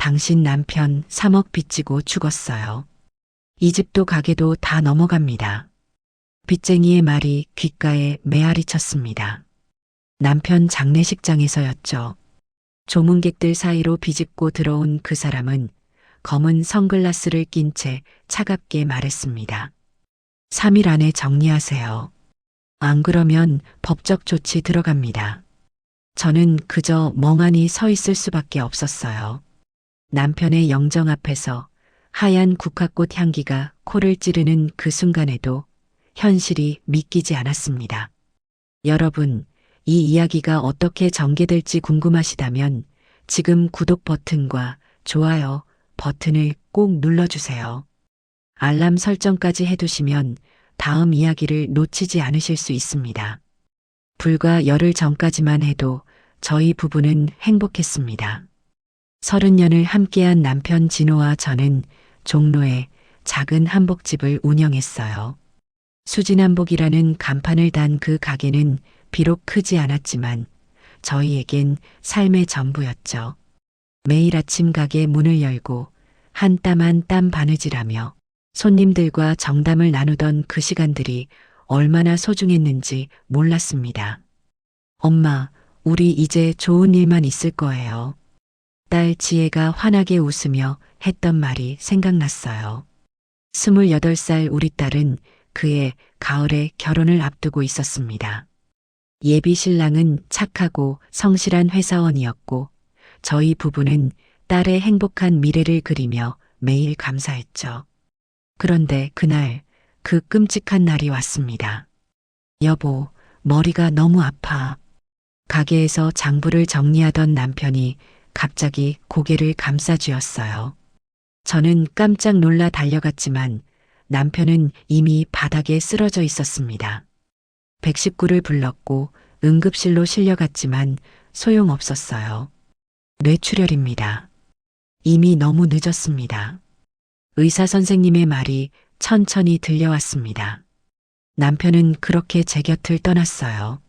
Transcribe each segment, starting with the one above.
당신 남편 3억 빚지고 죽었어요. 이 집도 가게도 다 넘어갑니다. 빚쟁이의 말이 귓가에 메아리 쳤습니다. 남편 장례식장에서였죠. 조문객들 사이로 비집고 들어온 그 사람은 검은 선글라스를 낀 채 차갑게 말했습니다. 3일 안에 정리하세요. 안 그러면 법적 조치 들어갑니다. 저는 그저 멍하니 서 있을 수밖에 없었어요. 남편의 영정 앞에서 하얀 국화꽃 향기가 코를 찌르는 그 순간에도 현실이 믿기지 않았습니다. 여러분, 이 이야기가 어떻게 전개될지 궁금하시다면 지금 구독 버튼과 좋아요 버튼을 꼭 눌러주세요. 알람 설정까지 해두시면 다음 이야기를 놓치지 않으실 수 있습니다. 불과 열흘 전까지만 해도 저희 부부는 행복했습니다. 30년을 함께한 남편 진호와 저는 종로에 작은 한복집을 운영했어요. 수진한복이라는 간판을 단 그 가게는 비록 크지 않았지만 저희에겐 삶의 전부였죠. 매일 아침 가게 문을 열고 한 땀 한 땀 바느질하며 손님들과 정담을 나누던 그 시간들이 얼마나 소중했는지 몰랐습니다. 엄마, 우리 이제 좋은 일만 있을 거예요. 딸 지혜가 환하게 웃으며 했던 말이 생각났어요. 28살 우리 딸은 그해 가을에 결혼을 앞두고 있었습니다. 예비 신랑은 착하고 성실한 회사원이었고 저희 부부는 딸의 행복한 미래를 그리며 매일 감사했죠. 그런데 그날 그 끔찍한 날이 왔습니다. 여보, 머리가 너무 아파. 가게에서 장부를 정리하던 남편이 갑자기 고개를 감싸쥐었어요. 저는 깜짝 놀라 달려갔지만 남편은 이미 바닥에 쓰러져 있었습니다. 119를 불렀고 응급실로 실려갔지만 소용없었어요. 뇌출혈입니다. 이미 너무 늦었습니다. 의사 선생님의 말이 천천히 들려왔습니다. 남편은 그렇게 제 곁을 떠났어요.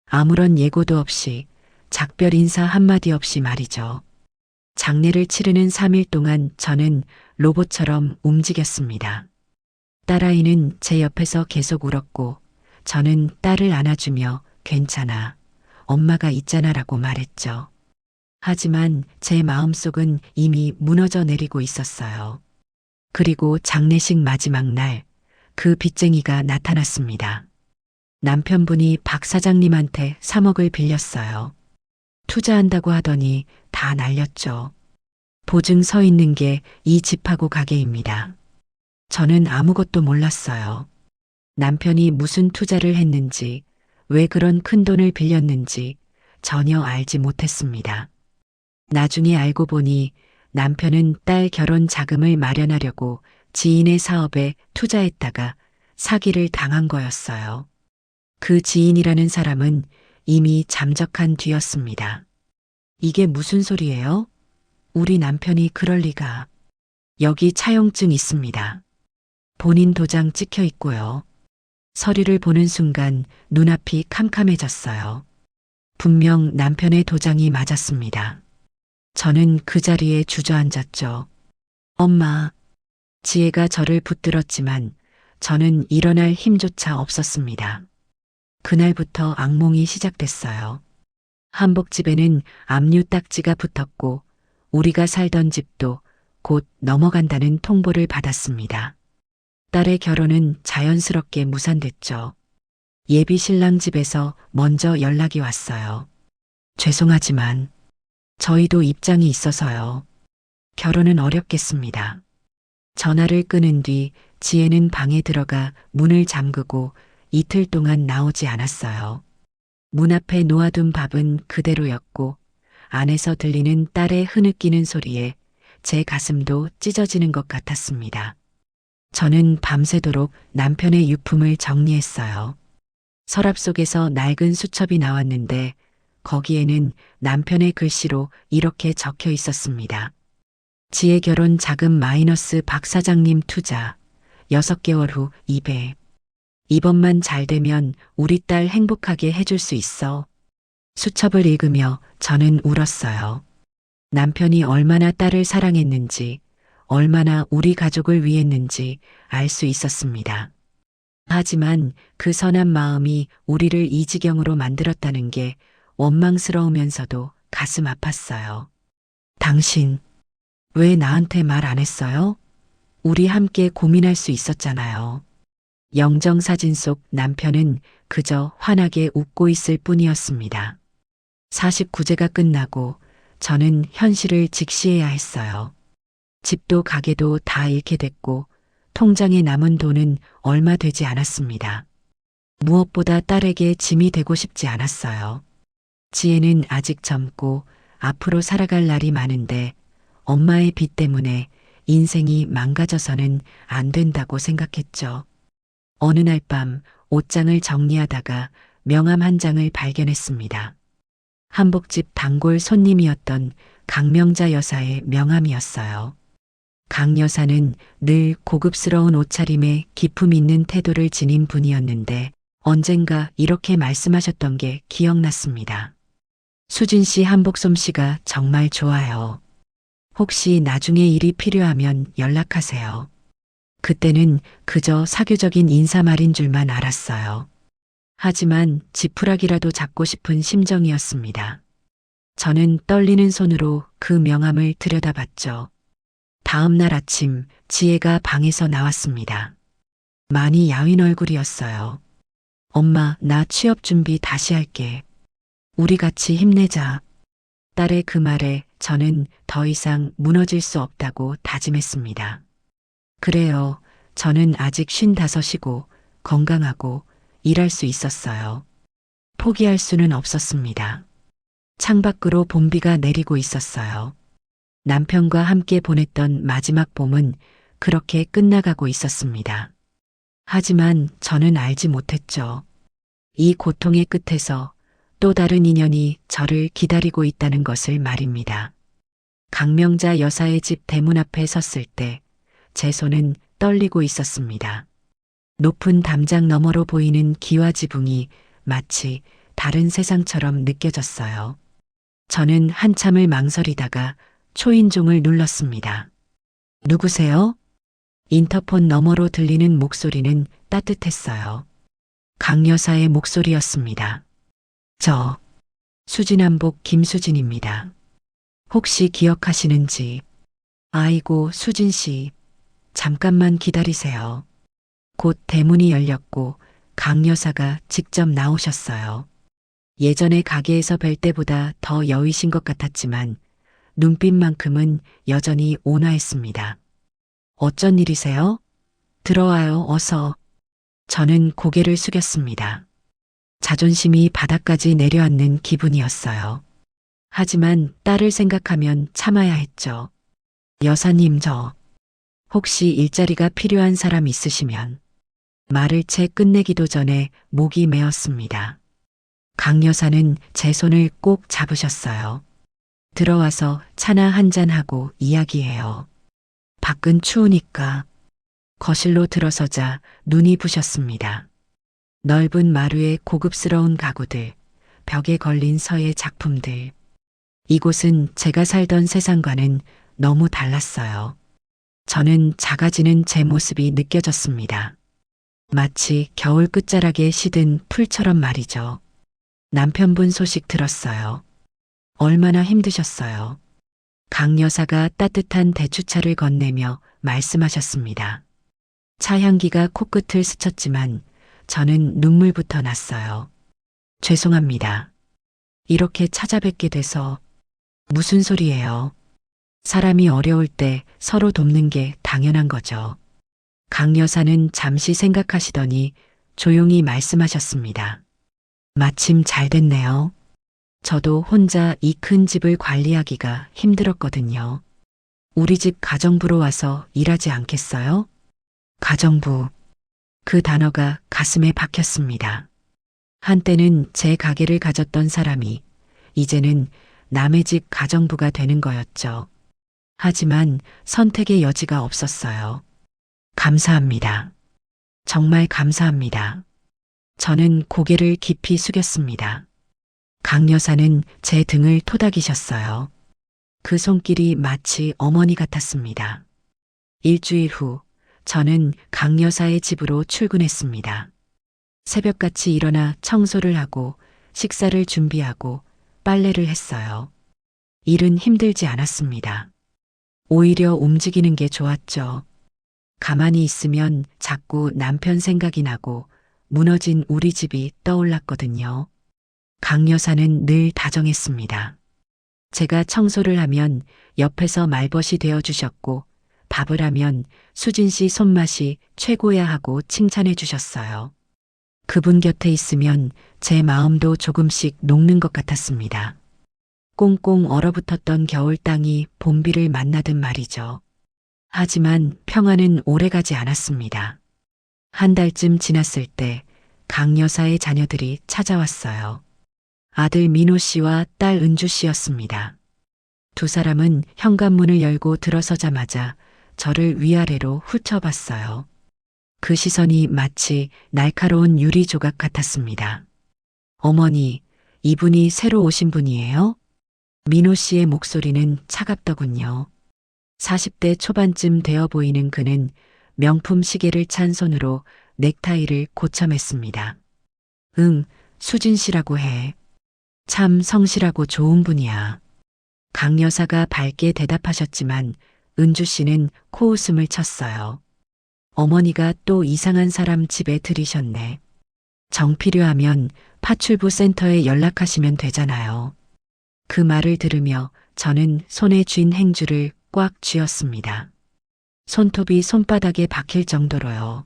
아무런 예고도 없이 작별 인사 한마디 없이 말이죠. 장례를 치르는 3일 동안 저는 로봇처럼 움직였습니다. 딸아이는 제 옆에서 계속 울었고 저는 딸을 안아주며 괜찮아, 엄마가 있잖아라고 말했죠. 하지만 제 마음속은 이미 무너져 내리고 있었어요. 그리고 장례식 마지막 날 그 빚쟁이가 나타났습니다. 남편분이 박 사장님한테 3억을 빌렸어요. 투자한다고 하더니 다 날렸죠. 보증 서 있는 게 이 집하고 가게입니다. 저는 아무것도 몰랐어요. 남편이 무슨 투자를 했는지, 왜 그런 큰 돈을 빌렸는지 전혀 알지 못했습니다. 나중에 알고 보니 남편은 딸 결혼 자금을 마련하려고 지인의 사업에 투자했다가 사기를 당한 거였어요. 그 지인이라는 사람은 이미 잠적한 뒤였습니다. 이게 무슨 소리예요? 우리 남편이 그럴 리가. 여기 차용증 있습니다. 본인 도장 찍혀 있고요. 서류를 보는 순간 눈앞이 캄캄해졌어요. 분명 남편의 도장이 맞았습니다. 저는 그 자리에 주저앉았죠. 엄마, 지혜가 저를 붙들었지만 저는 일어날 힘조차 없었습니다. 그날부터 악몽이 시작됐어요. 한복집에는 압류 딱지가 붙었고 우리가 살던 집도 곧 넘어간다는 통보를 받았습니다. 딸의 결혼은 자연스럽게 무산됐죠. 예비 신랑 집에서 먼저 연락이 왔어요. 죄송하지만 저희도 입장이 있어서요. 결혼은 어렵겠습니다. 전화를 끊은 뒤 지혜는 방에 들어가 문을 잠그고 이틀 동안 나오지 않았어요. 문 앞에 놓아둔 밥은 그대로였고 안에서 들리는 딸의 흐느끼는 소리에 제 가슴도 찢어지는 것 같았습니다. 저는 밤새도록 남편의 유품을 정리했어요. 서랍 속에서 낡은 수첩이 나왔는데 거기에는 남편의 글씨로 이렇게 적혀 있었습니다. 지혜 결혼 자금 마이너스 박 사장님 투자 6개월 후 200. 이번만 잘 되면 우리 딸 행복하게 해줄 수 있어. 수첩을 읽으며 저는 울었어요. 남편이 얼마나 딸을 사랑했는지, 얼마나 우리 가족을 위했는지 알 수 있었습니다. 하지만 그 선한 마음이 우리를 이 지경으로 만들었다는 게 원망스러우면서도 가슴 아팠어요. 당신, 왜 나한테 말 안 했어요? 우리 함께 고민할 수 있었잖아요. 영정사진 속 남편은 그저 환하게 웃고 있을 뿐이었습니다. 49제가 끝나고 저는 현실을 직시해야 했어요. 집도 가게도 다 잃게 됐고 통장에 남은 돈은 얼마 되지 않았습니다. 무엇보다 딸에게 짐이 되고 싶지 않았어요. 지혜는 아직 젊고 앞으로 살아갈 날이 많은데 엄마의 빚 때문에 인생이 망가져서는 안 된다고 생각했죠. 어느 날 밤 옷장을 정리하다가 명함 한 장을 발견했습니다. 한복집 단골 손님이었던 강명자 여사의 명함이었어요. 강 여사는 늘 고급스러운 옷차림에 기품 있는 태도를 지닌 분이었는데 언젠가 이렇게 말씀하셨던 게 기억났습니다. 수진 씨 한복 솜씨가 정말 좋아요. 혹시 나중에 일이 필요하면 연락하세요. 그때는 그저 사교적인 인사말인 줄만 알았어요. 하지만 지푸라기라도 잡고 싶은 심정이었습니다. 저는 떨리는 손으로 그 명함을 들여다봤죠. 다음 날 아침 지혜가 방에서 나왔습니다. 많이 야윈 얼굴이었어요. 엄마, 나 취업 준비 다시 할게. 우리 같이 힘내자. 딸의 그 말에 저는 더 이상 무너질 수 없다고 다짐했습니다. 그래요. 저는 아직 55이고 건강하고 일할 수 있었어요. 포기할 수는 없었습니다. 창밖으로 봄비가 내리고 있었어요. 남편과 함께 보냈던 마지막 봄은 그렇게 끝나가고 있었습니다. 하지만 저는 알지 못했죠. 이 고통의 끝에서 또 다른 인연이 저를 기다리고 있다는 것을 말입니다. 강명자 여사의 집 대문 앞에 섰을 때 제 손은 떨리고 있었습니다. 높은 담장 너머로 보이는 기와 지붕이 마치 다른 세상처럼 느껴졌어요. 저는 한참을 망설이다가 초인종을 눌렀습니다. 누구세요? 인터폰 너머로 들리는 목소리는 따뜻했어요. 강 여사의 목소리였습니다. 저, 수진한복 김수진입니다. 혹시 기억하시는지? 아이고, 수진 씨. 잠깐만 기다리세요. 곧 대문이 열렸고 강 여사가 직접 나오셨어요. 예전에 가게에서 뵐 때보다 더 여위신 것 같았지만 눈빛만큼은 여전히 온화했습니다. 어쩐 일이세요? 들어와요, 어서. 저는 고개를 숙였습니다. 자존심이 바닥까지 내려앉는 기분이었어요. 하지만 딸을 생각하면 참아야 했죠. 여사님, 혹시 일자리가 필요한 사람 있으시면. 말을 채 끝내기도 전에 목이 메었습니다. 강 여사는 제 손을 꼭 잡으셨어요. 들어와서 차나 한잔하고 이야기해요. 밖은 추우니까. 거실로 들어서자 눈이 부셨습니다. 넓은 마루에 고급스러운 가구들, 벽에 걸린 서예 작품들. 이곳은 제가 살던 세상과는 너무 달랐어요. 저는 작아지는 제 모습이 느껴졌습니다. 마치 겨울 끝자락에 시든 풀처럼 말이죠. 남편분 소식 들었어요. 얼마나 힘드셨어요. 강 여사가 따뜻한 대추차를 건네며 말씀하셨습니다. 차 향기가 코끝을 스쳤지만 저는 눈물부터 났어요. 죄송합니다. 이렇게 찾아뵙게 돼서. 무슨 소리예요? 사람이 어려울 때 서로 돕는 게 당연한 거죠. 강 여사는 잠시 생각하시더니 조용히 말씀하셨습니다. 마침 잘 됐네요. 저도 혼자 이 큰 집을 관리하기가 힘들었거든요. 우리 집 가정부로 와서 일하지 않겠어요? 가정부. 그 단어가 가슴에 박혔습니다. 한때는 제 가게를 가졌던 사람이 이제는 남의 집 가정부가 되는 거였죠. 하지만 선택의 여지가 없었어요. 감사합니다. 정말 감사합니다. 저는 고개를 깊이 숙였습니다. 강 여사는 제 등을 토닥이셨어요. 그 손길이 마치 어머니 같았습니다. 일주일 후 저는 강 여사의 집으로 출근했습니다. 새벽같이 일어나 청소를 하고 식사를 준비하고 빨래를 했어요. 일은 힘들지 않았습니다. 오히려 움직이는 게 좋았죠. 가만히 있으면 자꾸 남편 생각이 나고 무너진 우리 집이 떠올랐거든요. 강 여사는 늘 다정했습니다. 제가 청소를 하면 옆에서 말벗이 되어 주셨고 밥을 하면 수진 씨 손맛이 최고야 하고 칭찬해 주셨어요. 그분 곁에 있으면 제 마음도 조금씩 녹는 것 같았습니다. 꽁꽁 얼어붙었던 겨울 땅이 봄비를 만나듯 말이죠. 하지만 평화는 오래가지 않았습니다. 한 달쯤 지났을 때 강 여사의 자녀들이 찾아왔어요. 아들 민호 씨와 딸 은주 씨였습니다. 두 사람은 현관문을 열고 들어서자마자 저를 위아래로 훑어봤어요. 그 시선이 마치 날카로운 유리 조각 같았습니다. 어머니, 이분이 새로 오신 분이에요? 민호 씨의 목소리는 차갑더군요. 40대 초반쯤 되어 보이는 그는 명품 시계를 찬 손으로 넥타이를 고참했습니다. 응, 수진 씨라고 해. 참 성실하고 좋은 분이야. 강 여사가 밝게 대답하셨지만 은주 씨는 코웃음을 쳤어요. 어머니가 또 이상한 사람 집에 들이셨네. 정 필요하면 파출부 센터에 연락하시면 되잖아요. 그 말을 들으며 저는 손에 쥔 행주를 꽉 쥐었습니다. 손톱이 손바닥에 박힐 정도로요.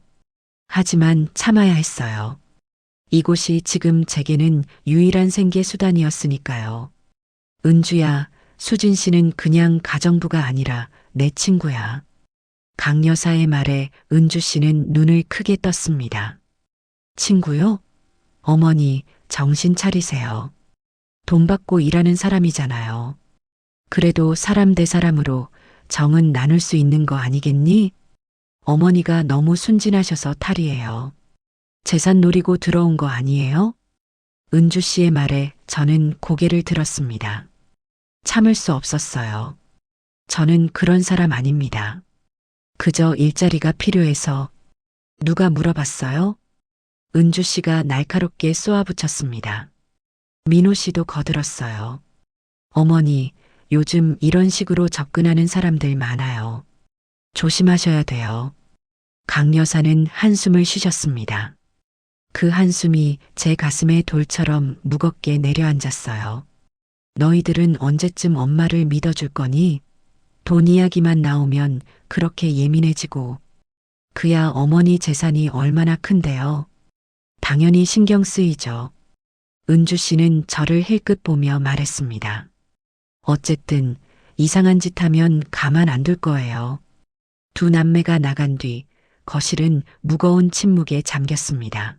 하지만 참아야 했어요. 이곳이 지금 제게는 유일한 생계 수단이었으니까요. 은주야, 수진 씨는 그냥 가정부가 아니라 내 친구야. 강 여사의 말에 은주 씨는 눈을 크게 떴습니다. 친구요? 어머니, 정신 차리세요. 돈 받고 일하는 사람이잖아요. 그래도 사람 대 사람으로 정은 나눌 수 있는 거 아니겠니? 어머니가 너무 순진하셔서 탈이에요. 재산 노리고 들어온 거 아니에요? 은주 씨의 말에 저는 고개를 들었습니다. 참을 수 없었어요. 저는 그런 사람 아닙니다. 그저 일자리가 필요해서. 누가 물어봤어요? 은주 씨가 날카롭게 쏘아붙였습니다. 민호 씨도 거들었어요. 어머니, 요즘 이런 식으로 접근하는 사람들 많아요. 조심하셔야 돼요. 강 여사는 한숨을 쉬셨습니다. 그 한숨이 제 가슴에 돌처럼 무겁게 내려앉았어요. 너희들은 언제쯤 엄마를 믿어줄 거니? 돈 이야기만 나오면 그렇게 예민해지고. 그야 어머니 재산이 얼마나 큰데요. 당연히 신경 쓰이죠. 은주 씨는 저를 힐끗 보며 말했습니다. 어쨌든 이상한 짓 하면 가만 안 둘 거예요. 두 남매가 나간 뒤 거실은 무거운 침묵에 잠겼습니다.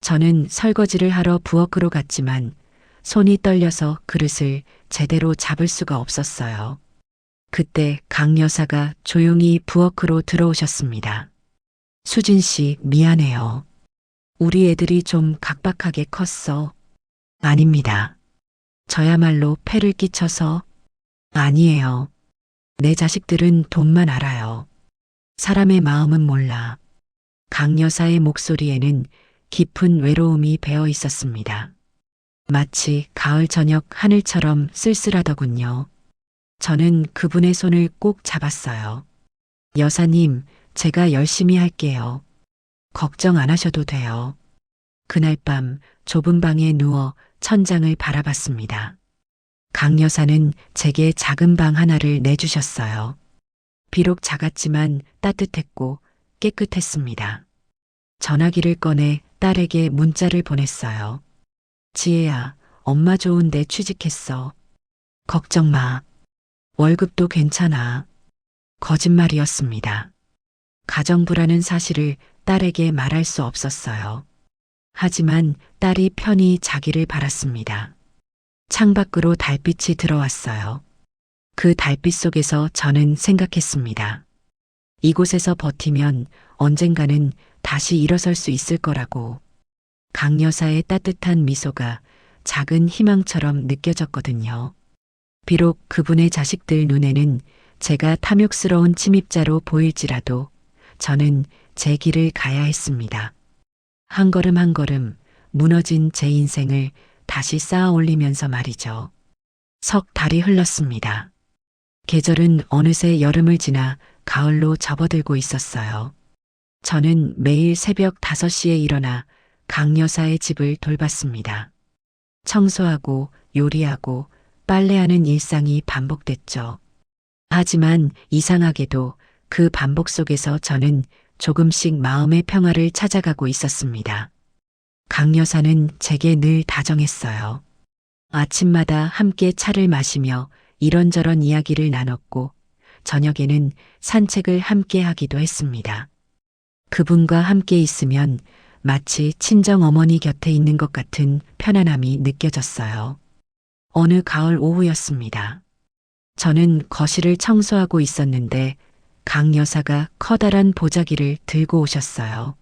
저는 설거지를 하러 부엌으로 갔지만 손이 떨려서 그릇을 제대로 잡을 수가 없었어요. 그때 강 여사가 조용히 부엌으로 들어오셨습니다. 수진 씨, 미안해요. 우리 애들이 좀 각박하게 컸어. 아닙니다. 저야말로 폐를 끼쳐서. 아니에요. 내 자식들은 돈만 알아요. 사람의 마음은 몰라. 강 여사의 목소리에는 깊은 외로움이 배어 있었습니다. 마치 가을 저녁 하늘처럼 쓸쓸하더군요. 저는 그분의 손을 꼭 잡았어요. 여사님, 제가 열심히 할게요. 걱정 안 하셔도 돼요. 그날 밤 좁은 방에 누워 천장을 바라봤습니다. 강 여사는 제게 작은 방 하나를 내주셨어요. 비록 작았지만 따뜻했고 깨끗했습니다. 전화기를 꺼내 딸에게 문자를 보냈어요. 지혜야, 엄마 좋은데 취직했어. 걱정 마. 월급도 괜찮아. 거짓말이었습니다. 가정부라는 사실을 딸에게 말할 수 없었어요. 하지만 딸이 편히 자기를 바랐습니다. 창밖으로 달빛이 들어왔어요. 그 달빛 속에서 저는 생각했습니다. 이곳에서 버티면 언젠가는 다시 일어설 수 있을 거라고. 강 여사의 따뜻한 미소가 작은 희망처럼 느껴졌거든요. 비록 그분의 자식들 눈에는 제가 탐욕스러운 침입자로 보일지라도 저는 제 길을 가야 했습니다. 한 걸음 한 걸음 무너진 제 인생을 다시 쌓아 올리면서 말이죠. 석 달이 흘렀습니다. 계절은 어느새 여름을 지나 가을로 접어들고 있었어요. 저는 매일 새벽 5시에 일어나 강 여사의 집을 돌봤습니다. 청소하고 요리하고 빨래하는 일상이 반복됐죠. 하지만 이상하게도 그 반복 속에서 저는 조금씩 마음의 평화를 찾아가고 있었습니다. 강 여사는 제게 늘 다정했어요. 아침마다 함께 차를 마시며 이런저런 이야기를 나눴고 저녁에는 산책을 함께 하기도 했습니다. 그분과 함께 있으면 마치 친정 어머니 곁에 있는 것 같은 편안함이 느껴졌어요. 어느 가을 오후였습니다. 저는 거실을 청소하고 있었는데 강 여사가 커다란 보자기를 들고 오셨어요.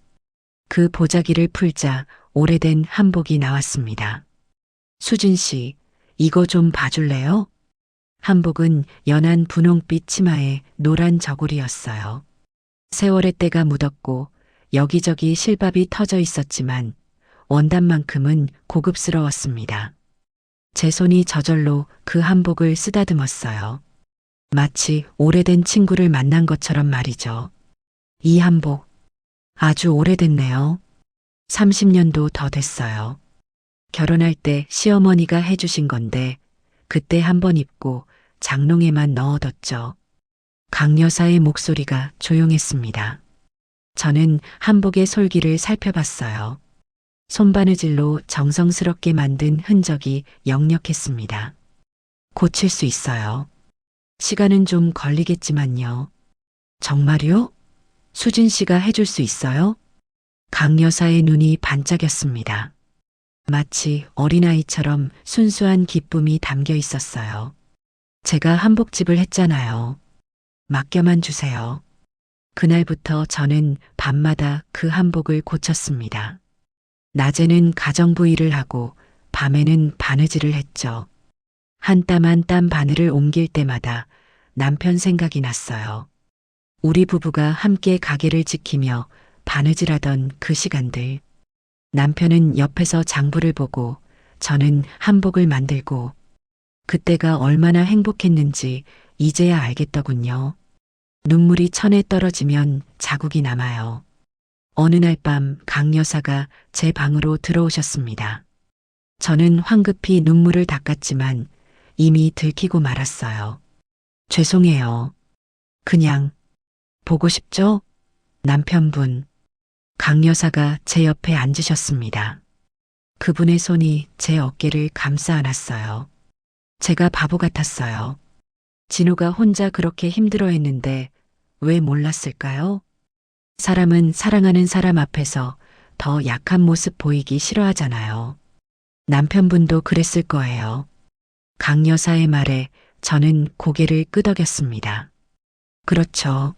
그 보자기를 풀자 오래된 한복이 나왔습니다. 수진 씨, 이거 좀 봐줄래요? 한복은 연한 분홍빛 치마에 노란 저고리였어요. 세월의 때가 묻었고 여기저기 실밥이 터져 있었지만 원단만큼은 고급스러웠습니다. 제 손이 저절로 그 한복을 쓰다듬었어요. 마치 오래된 친구를 만난 것처럼 말이죠. 이 한복 아주 오래됐네요. 30년도 더 됐어요. 결혼할 때 시어머니가 해주신 건데 그때 한 번 입고 장롱에만 넣어뒀죠. 강 여사의 목소리가 조용했습니다. 저는 한복의 솔기를 살펴봤어요. 손바느질로 정성스럽게 만든 흔적이 역력했습니다. 고칠 수 있어요. 시간은 좀 걸리겠지만요. 정말요? 수진 씨가 해줄 수 있어요? 강 여사의 눈이 반짝였습니다. 마치 어린아이처럼 순수한 기쁨이 담겨 있었어요. 제가 한복집을 했잖아요. 맡겨만 주세요. 그날부터 저는 밤마다 그 한복을 고쳤습니다. 낮에는 가정부 일을 하고 밤에는 바느질을 했죠. 한 땀 한 땀 바늘을 옮길 때마다 남편 생각이 났어요. 우리 부부가 함께 가게를 지키며 바느질하던 그 시간들. 남편은 옆에서 장부를 보고 저는 한복을 만들고 그때가 얼마나 행복했는지 이제야 알겠더군요. 눈물이 천에 떨어지면 자국이 남아요. 어느 날 밤 강 여사가 제 방으로 들어오셨습니다. 저는 황급히 눈물을 닦았지만 이미 들키고 말았어요. 죄송해요. 그냥 보고 싶죠? 남편분. 강 여사가 제 옆에 앉으셨습니다. 그분의 손이 제 어깨를 감싸 안았어요. 제가 바보 같았어요. 진우가 혼자 그렇게 힘들어했는데 왜 몰랐을까요? 사람은 사랑하는 사람 앞에서 더 약한 모습 보이기 싫어하잖아요. 남편분도 그랬을 거예요. 강 여사의 말에 저는 고개를 끄덕였습니다. 그렇죠.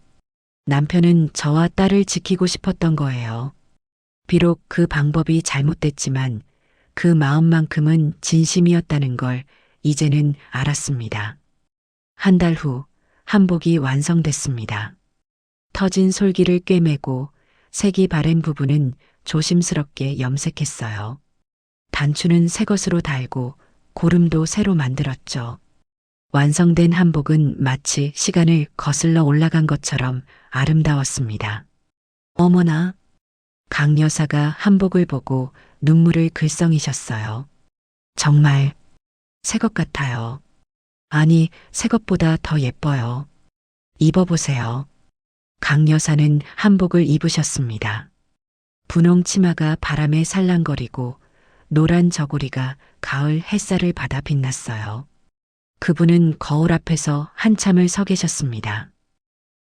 남편은 저와 딸을 지키고 싶었던 거예요. 비록 그 방법이 잘못됐지만 그 마음만큼은 진심이었다는 걸 이제는 알았습니다. 한 달 후 한복이 완성됐습니다. 터진 솔기를 꿰매고 색이 바랜 부분은 조심스럽게 염색했어요. 단추는 새 것으로 달고 고름도 새로 만들었죠. 완성된 한복은 마치 시간을 거슬러 올라간 것처럼 아름다웠습니다. 어머나, 강 여사가 한복을 보고 눈물을 글썽이셨어요. 정말 새 것 같아요. 아니, 새 것보다 더 예뻐요. 입어보세요. 강 여사는 한복을 입으셨습니다. 분홍 치마가 바람에 살랑거리고 노란 저고리가 가을 햇살을 받아 빛났어요. 그분은 거울 앞에서 한참을 서 계셨습니다.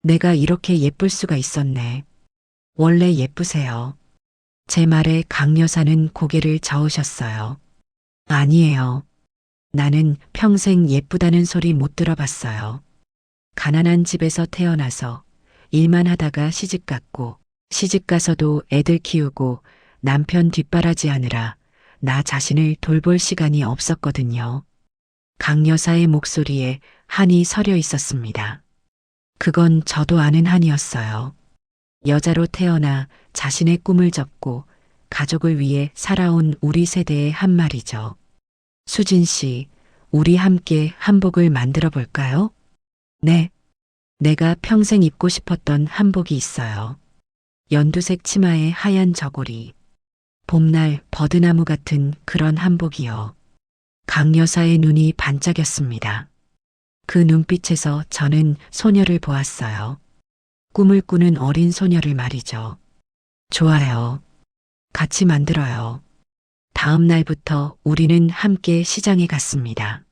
내가 이렇게 예쁠 수가 있었네. 원래 예쁘세요. 제 말에 강 여사는 고개를 저으셨어요. 아니에요. 나는 평생 예쁘다는 소리 못 들어봤어요. 가난한 집에서 태어나서 일만 하다가 시집 갔고 시집 가서도 애들 키우고 남편 뒷바라지하느라 나 자신을 돌볼 시간이 없었거든요. 강 여사의 목소리에 한이 서려 있었습니다. 그건 저도 아는 한이었어요. 여자로 태어나 자신의 꿈을 접고 가족을 위해 살아온 우리 세대의 한 말이죠. 수진 씨, 우리 함께 한복을 만들어 볼까요? 네. 내가 평생 입고 싶었던 한복이 있어요. 연두색 치마에 하얀 저고리. 봄날 버드나무 같은 그런 한복이요. 강 여사의 눈이 반짝였습니다. 그 눈빛에서 저는 소녀를 보았어요. 꿈을 꾸는 어린 소녀를 말이죠. 좋아요. 같이 만들어요. 다음 날부터 우리는 함께 시장에 갔습니다.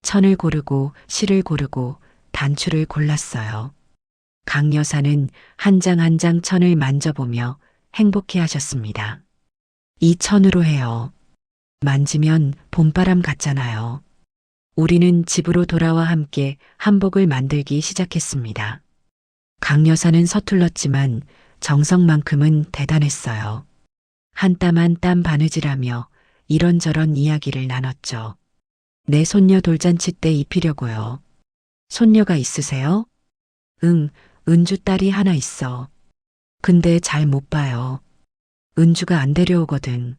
천을 고르고 실을 고르고 단추를 골랐어요. 강 여사는 한 장 한 장 천을 만져보며 행복해 하셨습니다. 이 천으로 해요. 만지면 봄바람 같잖아요. 우리는 집으로 돌아와 함께 한복을 만들기 시작했습니다. 강 여사는 서툴렀지만 정성만큼은 대단했어요. 한 땀 한 땀 바느질하며 이런저런 이야기를 나눴죠. 내 손녀 돌잔치 때 입히려고요. 손녀가 있으세요? 응, 은주 딸이 하나 있어. 근데 잘 못 봐요. 은주가 안 데려오거든.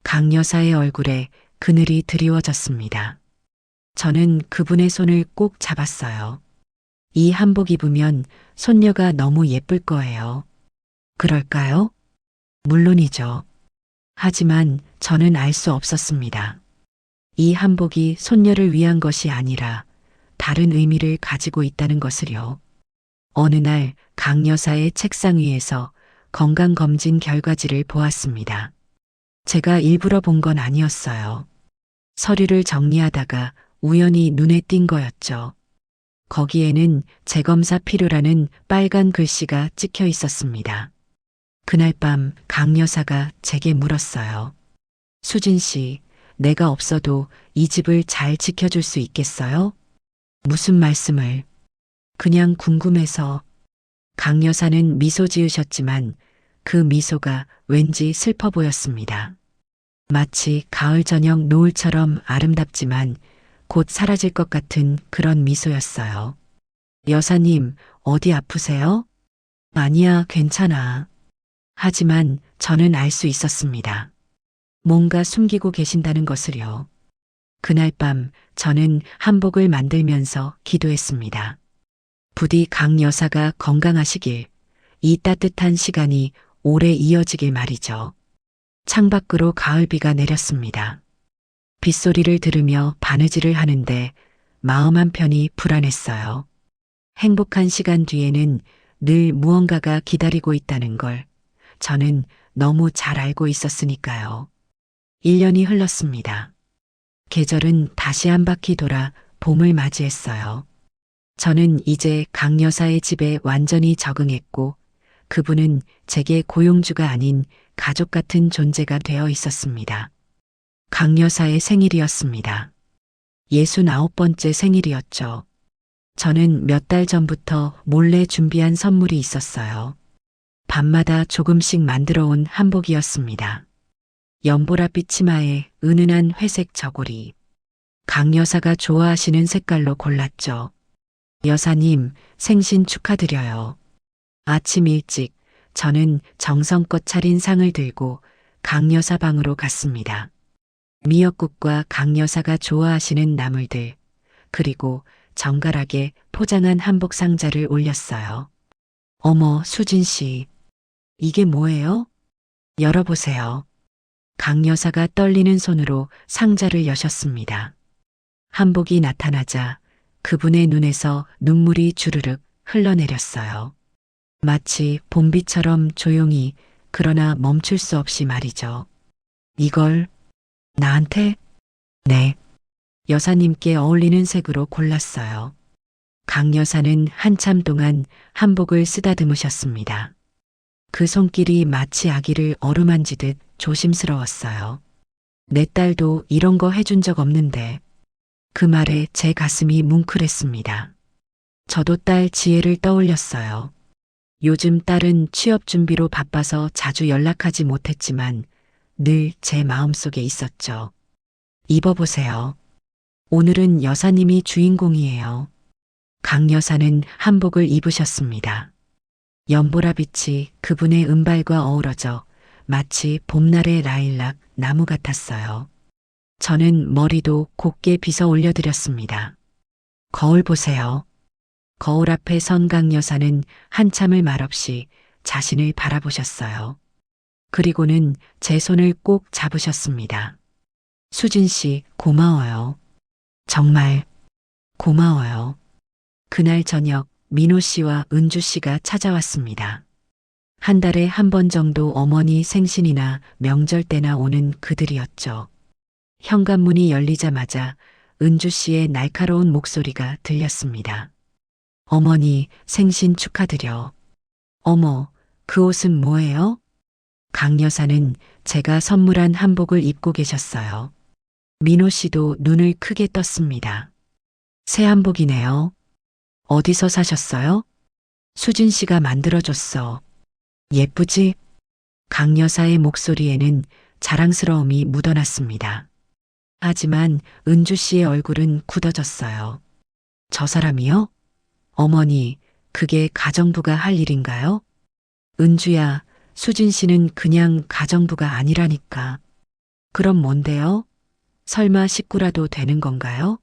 강 여사의 얼굴에 그늘이 드리워졌습니다. 저는 그분의 손을 꼭 잡았어요. 이 한복 입으면 손녀가 너무 예쁠 거예요. 그럴까요? 물론이죠. 하지만 저는 알 수 없었습니다. 이 한복이 손녀를 위한 것이 아니라 다른 의미를 가지고 있다는 것을요. 어느 날 강 여사의 책상 위에서 건강검진 결과지를 보았습니다. 제가 일부러 본 건 아니었어요. 서류를 정리하다가 우연히 눈에 띈 거였죠. 거기에는 재검사 필요라는 빨간 글씨가 찍혀 있었습니다. 그날 밤 강 여사가 제게 물었어요. 수진 씨, 내가 없어도 이 집을 잘 지켜줄 수 있겠어요? 무슨 말씀을? 그냥 궁금해서. 강 여사는 미소 지으셨지만 그 미소가 왠지 슬퍼 보였습니다. 마치 가을 저녁 노을처럼 아름답지만 곧 사라질 것 같은 그런 미소였어요. 여사님, 어디 아프세요? 아니야, 괜찮아. 하지만 저는 알 수 있었습니다. 뭔가 숨기고 계신다는 것을요. 그날 밤 저는 한복을 만들면서 기도했습니다. 부디 강 여사가 건강하시길, 이 따뜻한 시간이 오래 이어지길 말이죠. 창밖으로 가을비가 내렸습니다. 빗소리를 들으며 바느질을 하는데 마음 한편이 불안했어요. 행복한 시간 뒤에는 늘 무언가가 기다리고 있다는 걸 저는 너무 잘 알고 있었으니까요. 1년이 흘렀습니다. 계절은 다시 한 바퀴 돌아 봄을 맞이했어요. 저는 이제 강 여사의 집에 완전히 적응했고 그분은 제게 고용주가 아닌 가족 같은 존재가 되어 있었습니다. 강 여사의 생일이었습니다. 69번째 생일이었죠. 저는 몇 달 전부터 몰래 준비한 선물이 있었어요. 밤마다 조금씩 만들어 온 한복이었습니다. 연보라빛 치마에 은은한 회색 저고리. 강 여사가 좋아하시는 색깔로 골랐죠. 여사님, 생신 축하드려요. 아침 일찍 저는 정성껏 차린 상을 들고 강 여사 방으로 갔습니다. 미역국과 강 여사가 좋아하시는 나물들, 그리고 정갈하게 포장한 한복 상자를 올렸어요. 어머, 수진 씨. 이게 뭐예요? 열어보세요. 강 여사가 떨리는 손으로 상자를 여셨습니다. 한복이 나타나자 그분의 눈에서 눈물이 주르륵 흘러내렸어요. 마치 봄비처럼 조용히 그러나 멈출 수 없이 말이죠. 이걸 나한테? 네. 여사님께 어울리는 색으로 골랐어요. 강 여사는 한참 동안 한복을 쓰다듬으셨습니다. 그 손길이 마치 아기를 어루만지듯 조심스러웠어요. 내 딸도 이런 거 해준 적 없는데. 그 말에 제 가슴이 뭉클했습니다. 저도 딸 지혜를 떠올렸어요. 요즘 딸은 취업 준비로 바빠서 자주 연락하지 못했지만 늘 제 마음속에 있었죠. 입어보세요. 오늘은 여사님이 주인공이에요. 강 여사는 한복을 입으셨습니다. 연보라빛이 그분의 은발과 어우러져 마치 봄날의 라일락 나무 같았어요. 저는 머리도 곱게 빗어 올려드렸습니다. 거울 보세요. 거울 앞에 선 강 여사는 한참을 말없이 자신을 바라보셨어요. 그리고는 제 손을 꼭 잡으셨습니다. 수진 씨, 고마워요. 정말 고마워요. 그날 저녁 민호 씨와 은주 씨가 찾아왔습니다. 한 달에 한 번 정도 어머니 생신이나 명절 때나 오는 그들이었죠. 현관문이 열리자마자 은주 씨의 날카로운 목소리가 들렸습니다. 어머니 생신 축하드려. 어머, 그 옷은 뭐예요? 강 여사는 제가 선물한 한복을 입고 계셨어요. 민호 씨도 눈을 크게 떴습니다. 새 한복이네요. 어디서 사셨어요? 수진 씨가 만들어줬어. 예쁘지? 강 여사의 목소리에는 자랑스러움이 묻어났습니다. 하지만 은주 씨의 얼굴은 굳어졌어요. 저 사람이요? 어머니, 그게 가정부가 할 일인가요? 은주야, 수진 씨는 그냥 가정부가 아니라니까. 그럼 뭔데요? 설마 식구라도 되는 건가요?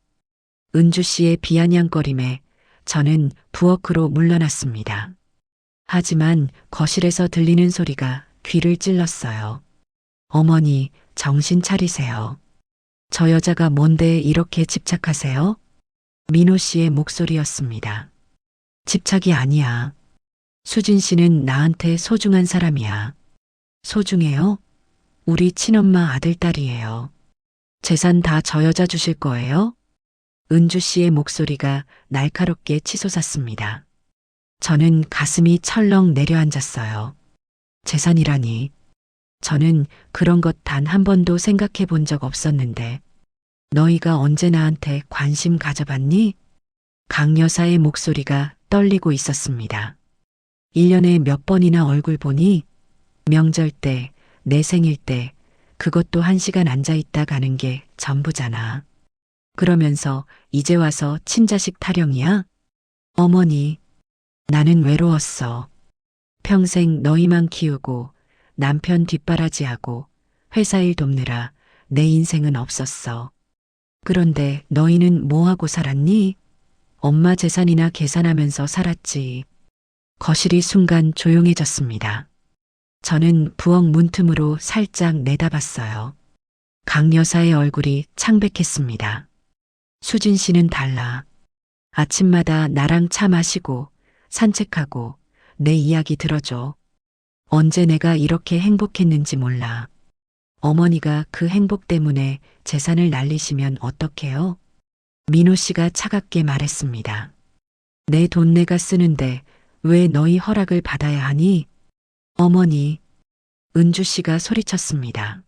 은주 씨의 비아냥거림에 저는 부엌으로 물러났습니다. 하지만 거실에서 들리는 소리가 귀를 찔렀어요. 어머니, 정신 차리세요. 저 여자가 뭔데 이렇게 집착하세요? 민호 씨의 목소리였습니다. 집착이 아니야. 수진 씨는 나한테 소중한 사람이야. 소중해요? 우리 친엄마 아들딸이에요. 재산 다 저 여자 주실 거예요? 은주 씨의 목소리가 날카롭게 치솟았습니다. 저는 가슴이 철렁 내려앉았어요. 재산이라니. 저는 그런 것 단 한 번도 생각해 본 적 없었는데. 너희가 언제 나한테 관심 가져봤니? 강 여사의 목소리가 떨리고 있었습니다. 1년에 몇 번이나 얼굴 보니? 명절 때, 내 생일 때, 그것도 1시간 앉아있다 가는 게 전부잖아. 그러면서 이제 와서 친자식 타령이야? 어머니, 나는 외로웠어. 평생 너희만 키우고 남편 뒷바라지하고 회사 일 돕느라 내 인생은 없었어. 그런데 너희는 뭐하고 살았니? 엄마 재산이나 계산하면서 살았지. 거실이 순간 조용해졌습니다. 저는 부엌 문틈으로 살짝 내다봤어요. 강 여사의 얼굴이 창백했습니다. 수진 씨는 달라. 아침마다 나랑 차 마시고 산책하고 내 이야기 들어줘. 언제 내가 이렇게 행복했는지 몰라. 어머니가 그 행복 때문에 재산을 날리시면 어떡해요? 민호 씨가 차갑게 말했습니다. 내 돈 내가 쓰는데 왜 너희 허락을 받아야 하니? 어머니, 은주 씨가 소리쳤습니다.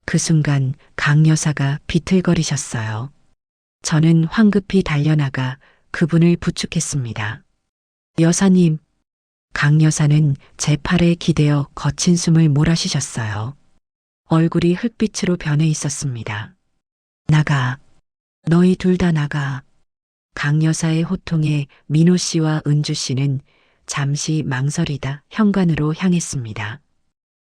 그 순간 강 여사가 비틀거리셨어요. 저는 황급히 달려나가 그분을 부축했습니다. 여사님, 강 여사는 제 팔에 기대어 거친 숨을 몰아쉬셨어요. 얼굴이 흙빛으로 변해 있었습니다. 나가. 너희 둘 다 나가. 강 여사의 호통에 민호 씨와 은주 씨는 잠시 망설이다 현관으로 향했습니다.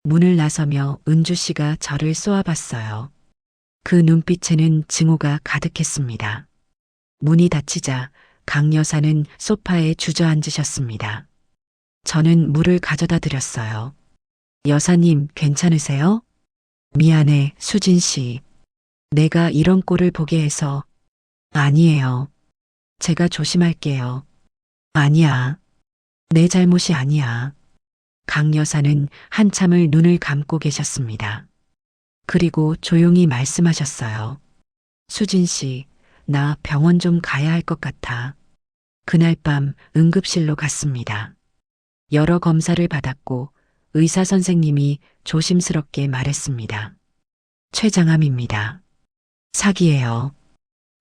문을 나서며 은주 씨가 저를 쏘아봤어요. 그 눈빛에는 증오가 가득했습니다. 문이 닫히자 강 여사는 소파에 주저앉으셨습니다. 저는 물을 가져다 드렸어요. 여사님, 괜찮으세요? 미안해, 수진 씨. 내가 이런 꼴을 보게 해서. 아니에요. 제가 조심할게요. 아니야. 내 잘못이 아니야. 강 여사는 한참을 눈을 감고 계셨습니다. 그리고 조용히 말씀하셨어요. 수진 씨, 나 병원 좀 가야 할 것 같아. 그날 밤 응급실로 갔습니다. 여러 검사를 받았고 의사 선생님이 조심스럽게 말했습니다. 췌장암입니다. 사기예요.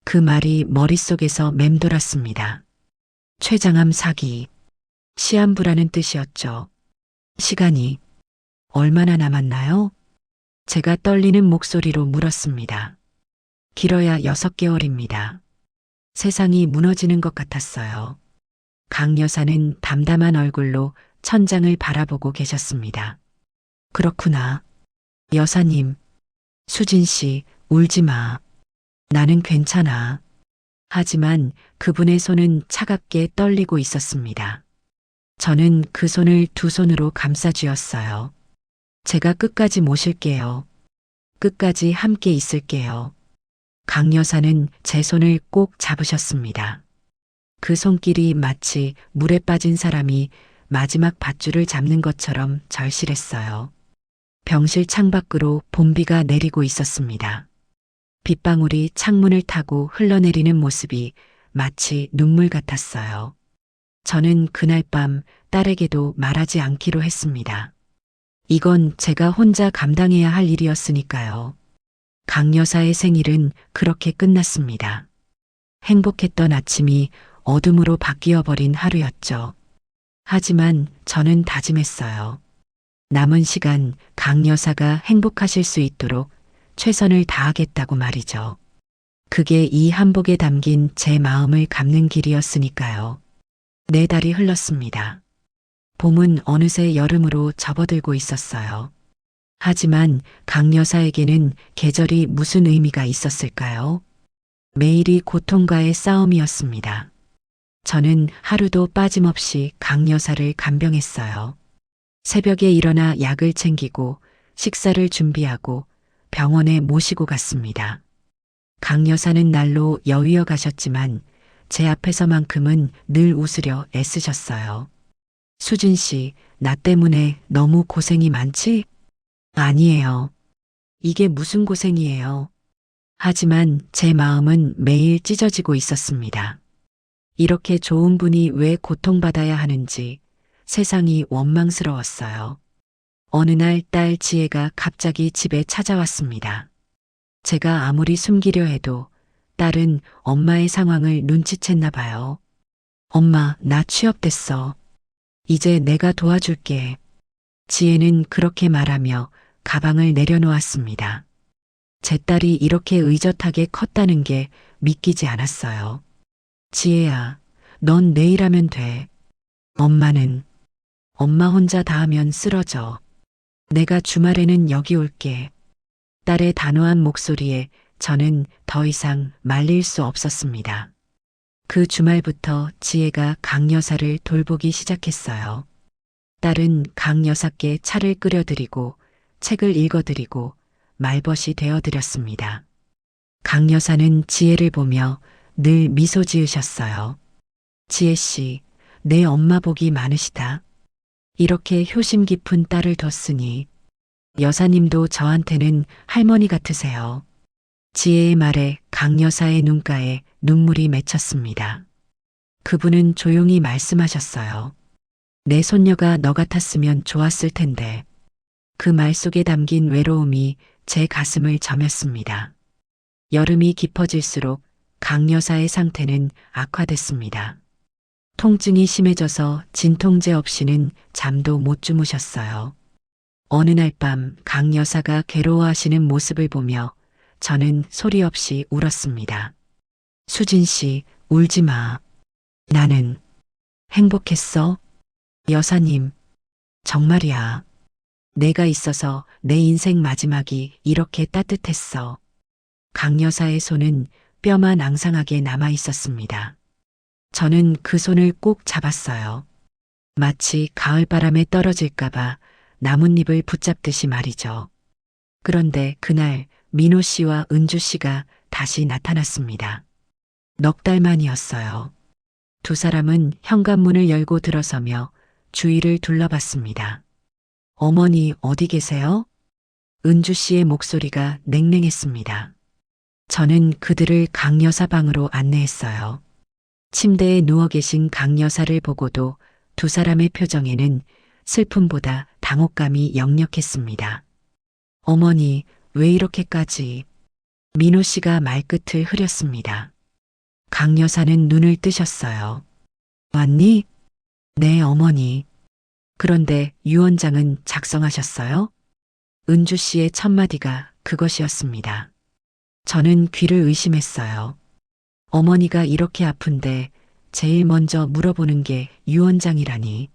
그 말이 머릿속에서 맴돌았습니다. 췌장암 사기. 시한부라는 뜻이었죠. 시간이 얼마나 남았나요? 제가 떨리는 목소리로 물었습니다. 길어야 6개월입니다. 세상이 무너지는 것 같았어요. 강 여사는 담담한 얼굴로 천장을 바라보고 계셨습니다. 그렇구나. 여사님, 수진 씨, 울지 마. 나는 괜찮아. 하지만 그분의 손은 차갑게 떨리고 있었습니다. 저는 그 손을 두 손으로 감싸 쥐었어요. 제가 끝까지 모실게요. 끝까지 함께 있을게요. 강 여사는 제 손을 꼭 잡으셨습니다. 그 손길이 마치 물에 빠진 사람이 마지막 밧줄을 잡는 것처럼 절실했어요. 병실 창밖으로 봄비가 내리고 있었습니다. 빗방울이 창문을 타고 흘러내리는 모습이 마치 눈물 같았어요. 저는 그날 밤 딸에게도 말하지 않기로 했습니다. 이건 제가 혼자 감당해야 할 일이었으니까요. 강 여사의 생일은 그렇게 끝났습니다. 행복했던 아침이 어둠으로 바뀌어 버린 하루였죠. 하지만 저는 다짐했어요. 남은 시간 강 여사가 행복하실 수 있도록 최선을 다하겠다고 말이죠. 그게 이 한복에 담긴 제 마음을 갚는 길이었으니까요. 4달이 흘렀습니다. 봄은 어느새 여름으로 접어들고 있었어요. 하지만 강 여사에게는 계절이 무슨 의미가 있었을까요? 매일이 고통과의 싸움이었습니다. 저는 하루도 빠짐없이 강 여사를 간병했어요. 새벽에 일어나 약을 챙기고 식사를 준비하고 병원에 모시고 갔습니다. 강 여사는 날로 여위어 가셨지만 제 앞에서만큼은 늘 웃으려 애쓰셨어요. 수진 씨, 나 때문에 너무 고생이 많지? 아니에요. 이게 무슨 고생이에요. 하지만 제 마음은 매일 찢어지고 있었습니다. 이렇게 좋은 분이 왜 고통받아야 하는지 세상이 원망스러웠어요. 어느 날 딸 지혜가 갑자기 집에 찾아왔습니다. 제가 아무리 숨기려 해도 딸은 엄마의 상황을 눈치챘나 봐요. 엄마, 나 취업됐어. 이제 내가 도와줄게. 지혜는 그렇게 말하며 가방을 내려놓았습니다. 제 딸이 이렇게 의젓하게 컸다는 게 믿기지 않았어요. 지혜야, 넌 내일 하면 돼. 엄마 혼자 다 하면 쓰러져. 내가 주말에는 여기 올게. 딸의 단호한 목소리에 저는 더 이상 말릴 수 없었습니다. 그 주말부터 지혜가 강 여사를 돌보기 시작했어요. 딸은 강 여사께 차를 끓여드리고 책을 읽어드리고 말벗이 되어드렸습니다. 강 여사는 지혜를 보며 늘 미소 지으셨어요. 지혜 씨, 내 엄마 복이 많으시다. 이렇게 효심 깊은 딸을 뒀으니 여사님도 저한테는 할머니 같으세요. 지혜의 말에 강 여사의 눈가에 눈물이 맺혔습니다. 그분은 조용히 말씀하셨어요. 내 손녀가 너 같았으면 좋았을 텐데. 그 말 속에 담긴 외로움이 제 가슴을 저몄습니다. 여름이 깊어질수록 강 여사의 상태는 악화됐습니다. 통증이 심해져서 진통제 없이는 잠도 못 주무셨어요. 어느 날 밤 강 여사가 괴로워하시는 모습을 보며 저는 소리 없이 울었습니다. 수진 씨, 울지 마. 나는 행복했어? 여사님, 정말이야. 내가 있어서 내 인생 마지막이 이렇게 따뜻했어. 강 여사의 손은 뼈만 앙상하게 남아 있었습니다. 저는 그 손을 꼭 잡았어요. 마치 가을바람에 떨어질까봐 나뭇잎을 붙잡듯이 말이죠. 그런데 그날 민호 씨와 은주 씨가 다시 나타났습니다. 넉 달 만이었어요. 두 사람은 현관문을 열고 들어서며 주위를 둘러봤습니다. 어머니 어디 계세요? 은주 씨의 목소리가 냉랭했습니다. 저는 그들을 강 여사 방으로 안내했어요. 침대에 누워 계신 강 여사를 보고도 두 사람의 표정에는 슬픔보다 당혹감이 역력했습니다. 어머니, 왜 이렇게까지? 민호 씨가 말끝을 흐렸습니다. 강 여사는 눈을 뜨셨어요. 왔니? 네, 어머니. 그런데 유언장은 작성하셨어요? 은주 씨의 첫마디가 그것이었습니다. 저는 귀를 의심했어요. 어머니가 이렇게 아픈데 제일 먼저 물어보는 게 유언장이라니.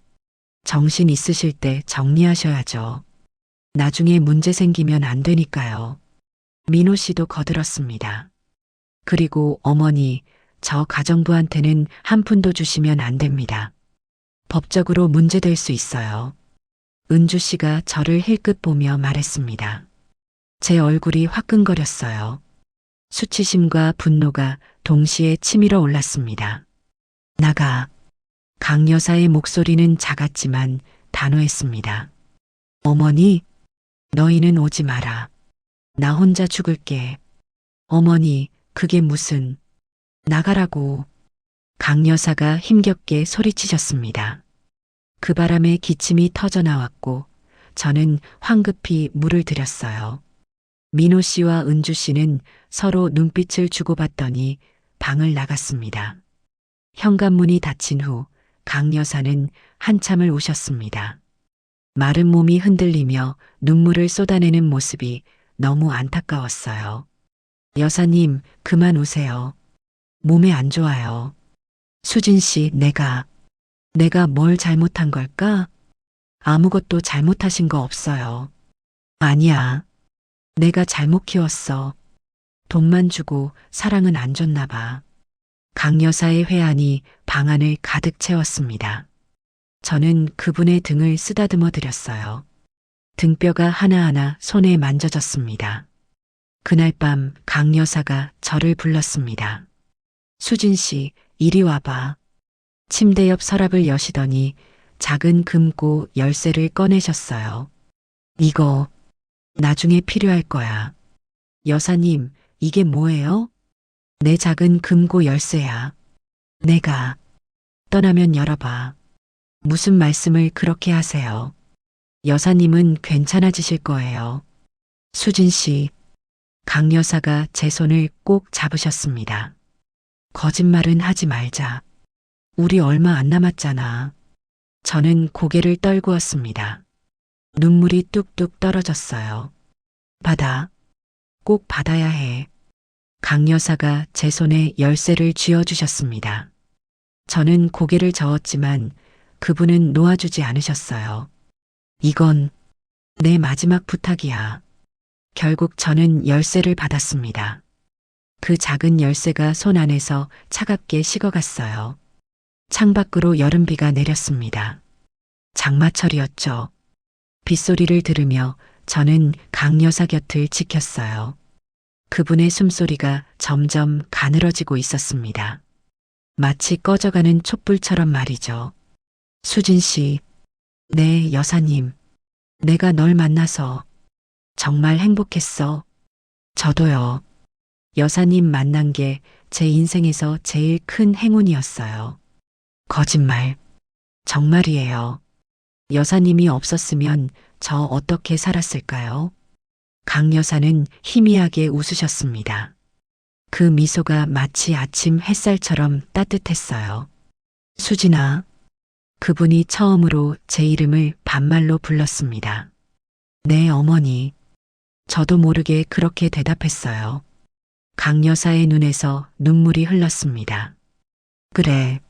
정신 있으실 때 정리하셔야죠. 나중에 문제 생기면 안 되니까요. 민호 씨도 거들었습니다. 그리고 어머니, 저 가정부한테는 한 푼도 주시면 안 됩니다. 법적으로 문제될 수 있어요. 은주 씨가 저를 힐끗 보며 말했습니다. 제 얼굴이 화끈거렸어요. 수치심과 분노가 동시에 치밀어 올랐습니다. 나가. 강 여사의 목소리는 작았지만 단호했습니다. 어머니, 너희는 오지 마라. 나 혼자 죽을게. 어머니, 그게 무슨. 나가라고. 강 여사가 힘겹게 소리치셨습니다. 그 바람에 기침이 터져 나왔고 저는 황급히 물을 들였어요. 민호 씨와 은주 씨는 서로 눈빛을 주고받더니 방을 나갔습니다. 현관문이 닫힌 후 강 여사는 한참을 우셨습니다. 마른 몸이 흔들리며 눈물을 쏟아내는 모습이 너무 안타까웠어요. 여사님, 그만 우세요. 몸에 안 좋아요. 수진 씨, 내가 뭘 잘못한 걸까? 아무것도 잘못하신 거 없어요. 아니야. 내가 잘못 키웠어. 돈만 주고 사랑은 안 줬나 봐. 강 여사의 회한이 방 안을 가득 채웠습니다. 저는 그분의 등을 쓰다듬어 드렸어요. 등뼈가 하나하나 손에 만져졌습니다. 그날 밤 강 여사가 저를 불렀습니다. 수진 씨, 이리 와봐. 침대 옆 서랍을 여시더니 작은 금고 열쇠를 꺼내셨어요. 이거 나중에 필요할 거야. 여사님, 이게 뭐예요? 내 작은 금고 열쇠야. 내가 떠나면 열어봐. 무슨 말씀을 그렇게 하세요? 여사님은 괜찮아지실 거예요. 수진 씨, 강 여사가 제 손을 꼭 잡으셨습니다. 거짓말은 하지 말자. 우리 얼마 안 남았잖아. 저는 고개를 떨구었습니다. 눈물이 뚝뚝 떨어졌어요. 받아. 꼭 받아야 해. 강 여사가 제 손에 열쇠를 쥐어주셨습니다. 저는 고개를 저었지만 그분은 놓아주지 않으셨어요. 이건 내 마지막 부탁이야. 결국 저는 열쇠를 받았습니다. 그 작은 열쇠가 손 안에서 차갑게 식어갔어요. 창밖으로 여름비가 내렸습니다. 장마철이었죠. 빗소리를 들으며 저는 강 여사 곁을 지켰어요. 그분의 숨소리가 점점 가늘어지고 있었습니다. 마치 꺼져가는 촛불처럼 말이죠. 수진 씨, 네, 여사님. 내가 널 만나서 정말 행복했어. 저도요. 여사님 만난 게 제 인생에서 제일 큰 행운이었어요. 거짓말. 정말이에요. 여사님이 없었으면 저 어떻게 살았을까요? 강 여사는 희미하게 웃으셨습니다. 그 미소가 마치 아침 햇살처럼 따뜻했어요. 수진아. 그분이 처음으로 제 이름을 반말로 불렀습니다. 네, 어머니. 저도 모르게 그렇게 대답했어요. 강 여사의 눈에서 눈물이 흘렀습니다. 그래,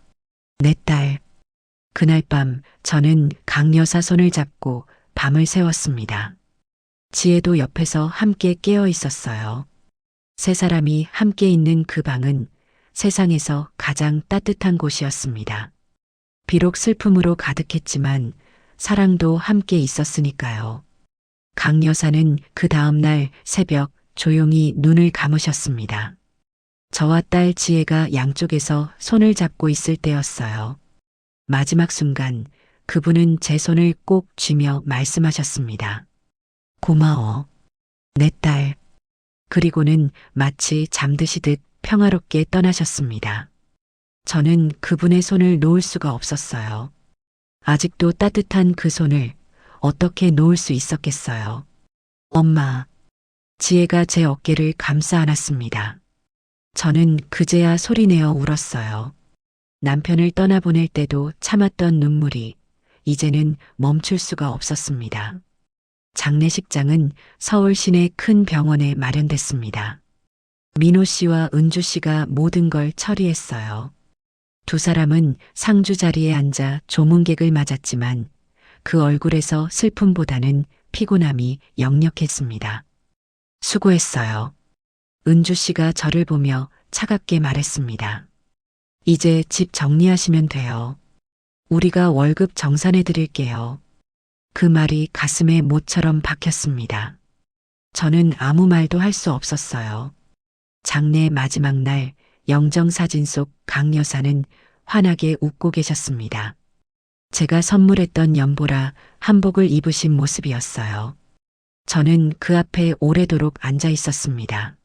내 딸. 그날 밤 저는 강 여사 손을 잡고 밤을 새웠습니다. 지혜도 옆에서 함께 깨어 있었어요. 세 사람이 함께 있는 그 방은 세상에서 가장 따뜻한 곳이었습니다. 비록 슬픔으로 가득했지만 사랑도 함께 있었으니까요. 강 여사는 그 다음 날 새벽 조용히 눈을 감으셨습니다. 저와 딸 지혜가 양쪽에서 손을 잡고 있을 때였어요. 마지막 순간 그분은 제 손을 꼭 쥐며 말씀하셨습니다. 고마워, 내 딸. 그리고는 마치 잠드시듯 평화롭게 떠나셨습니다. 저는 그분의 손을 놓을 수가 없었어요. 아직도 따뜻한 그 손을 어떻게 놓을 수 있었겠어요. 엄마. 지혜가 제 어깨를 감싸 안았습니다. 저는 그제야 소리내어 울었어요. 남편을 떠나보낼 때도 참았던 눈물이 이제는 멈출 수가 없었습니다. 장례식장은 서울 시내 큰 병원에 마련됐습니다. 민호 씨와 은주 씨가 모든 걸 처리했어요. 두 사람은 상주 자리에 앉아 조문객을 맞았지만 그 얼굴에서 슬픔보다는 피곤함이 역력했습니다. 수고했어요. 은주 씨가 저를 보며 차갑게 말했습니다. 이제 집 정리하시면 돼요. 우리가 월급 정산해 드릴게요. 그 말이 가슴에 못처럼 박혔습니다. 저는 아무 말도 할 수 없었어요. 장례 마지막 날 영정사진 속 강 여사는 환하게 웃고 계셨습니다. 제가 선물했던 연보라 한복을 입으신 모습이었어요. 저는 그 앞에 오래도록 앉아 있었습니다.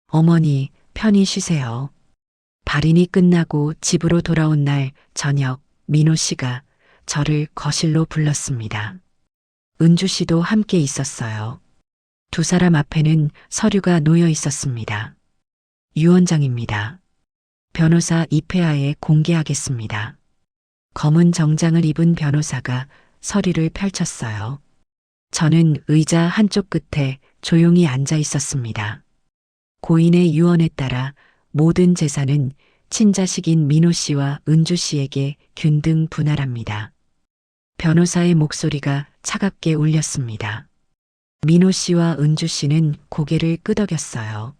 어머니, 편히 쉬세요. 발인이 끝나고 집으로 돌아온 날 저녁 민호 씨가 저를 거실로 불렀습니다. 은주 씨도 함께 있었어요. 두 사람 앞에는 서류가 놓여 있었습니다. 유언장입니다. 변호사 입회하에 공개하겠습니다. 검은 정장을 입은 변호사가 서류를 펼쳤어요. 저는 의자 한쪽 끝에 조용히 앉아 있었습니다. 고인의 유언에 따라 모든 재산은 친자식인 민호 씨와 은주 씨에게 균등 분할합니다. 변호사의 목소리가 차갑게 울렸습니다. 민호 씨와 은주 씨는 고개를 끄덕였어요.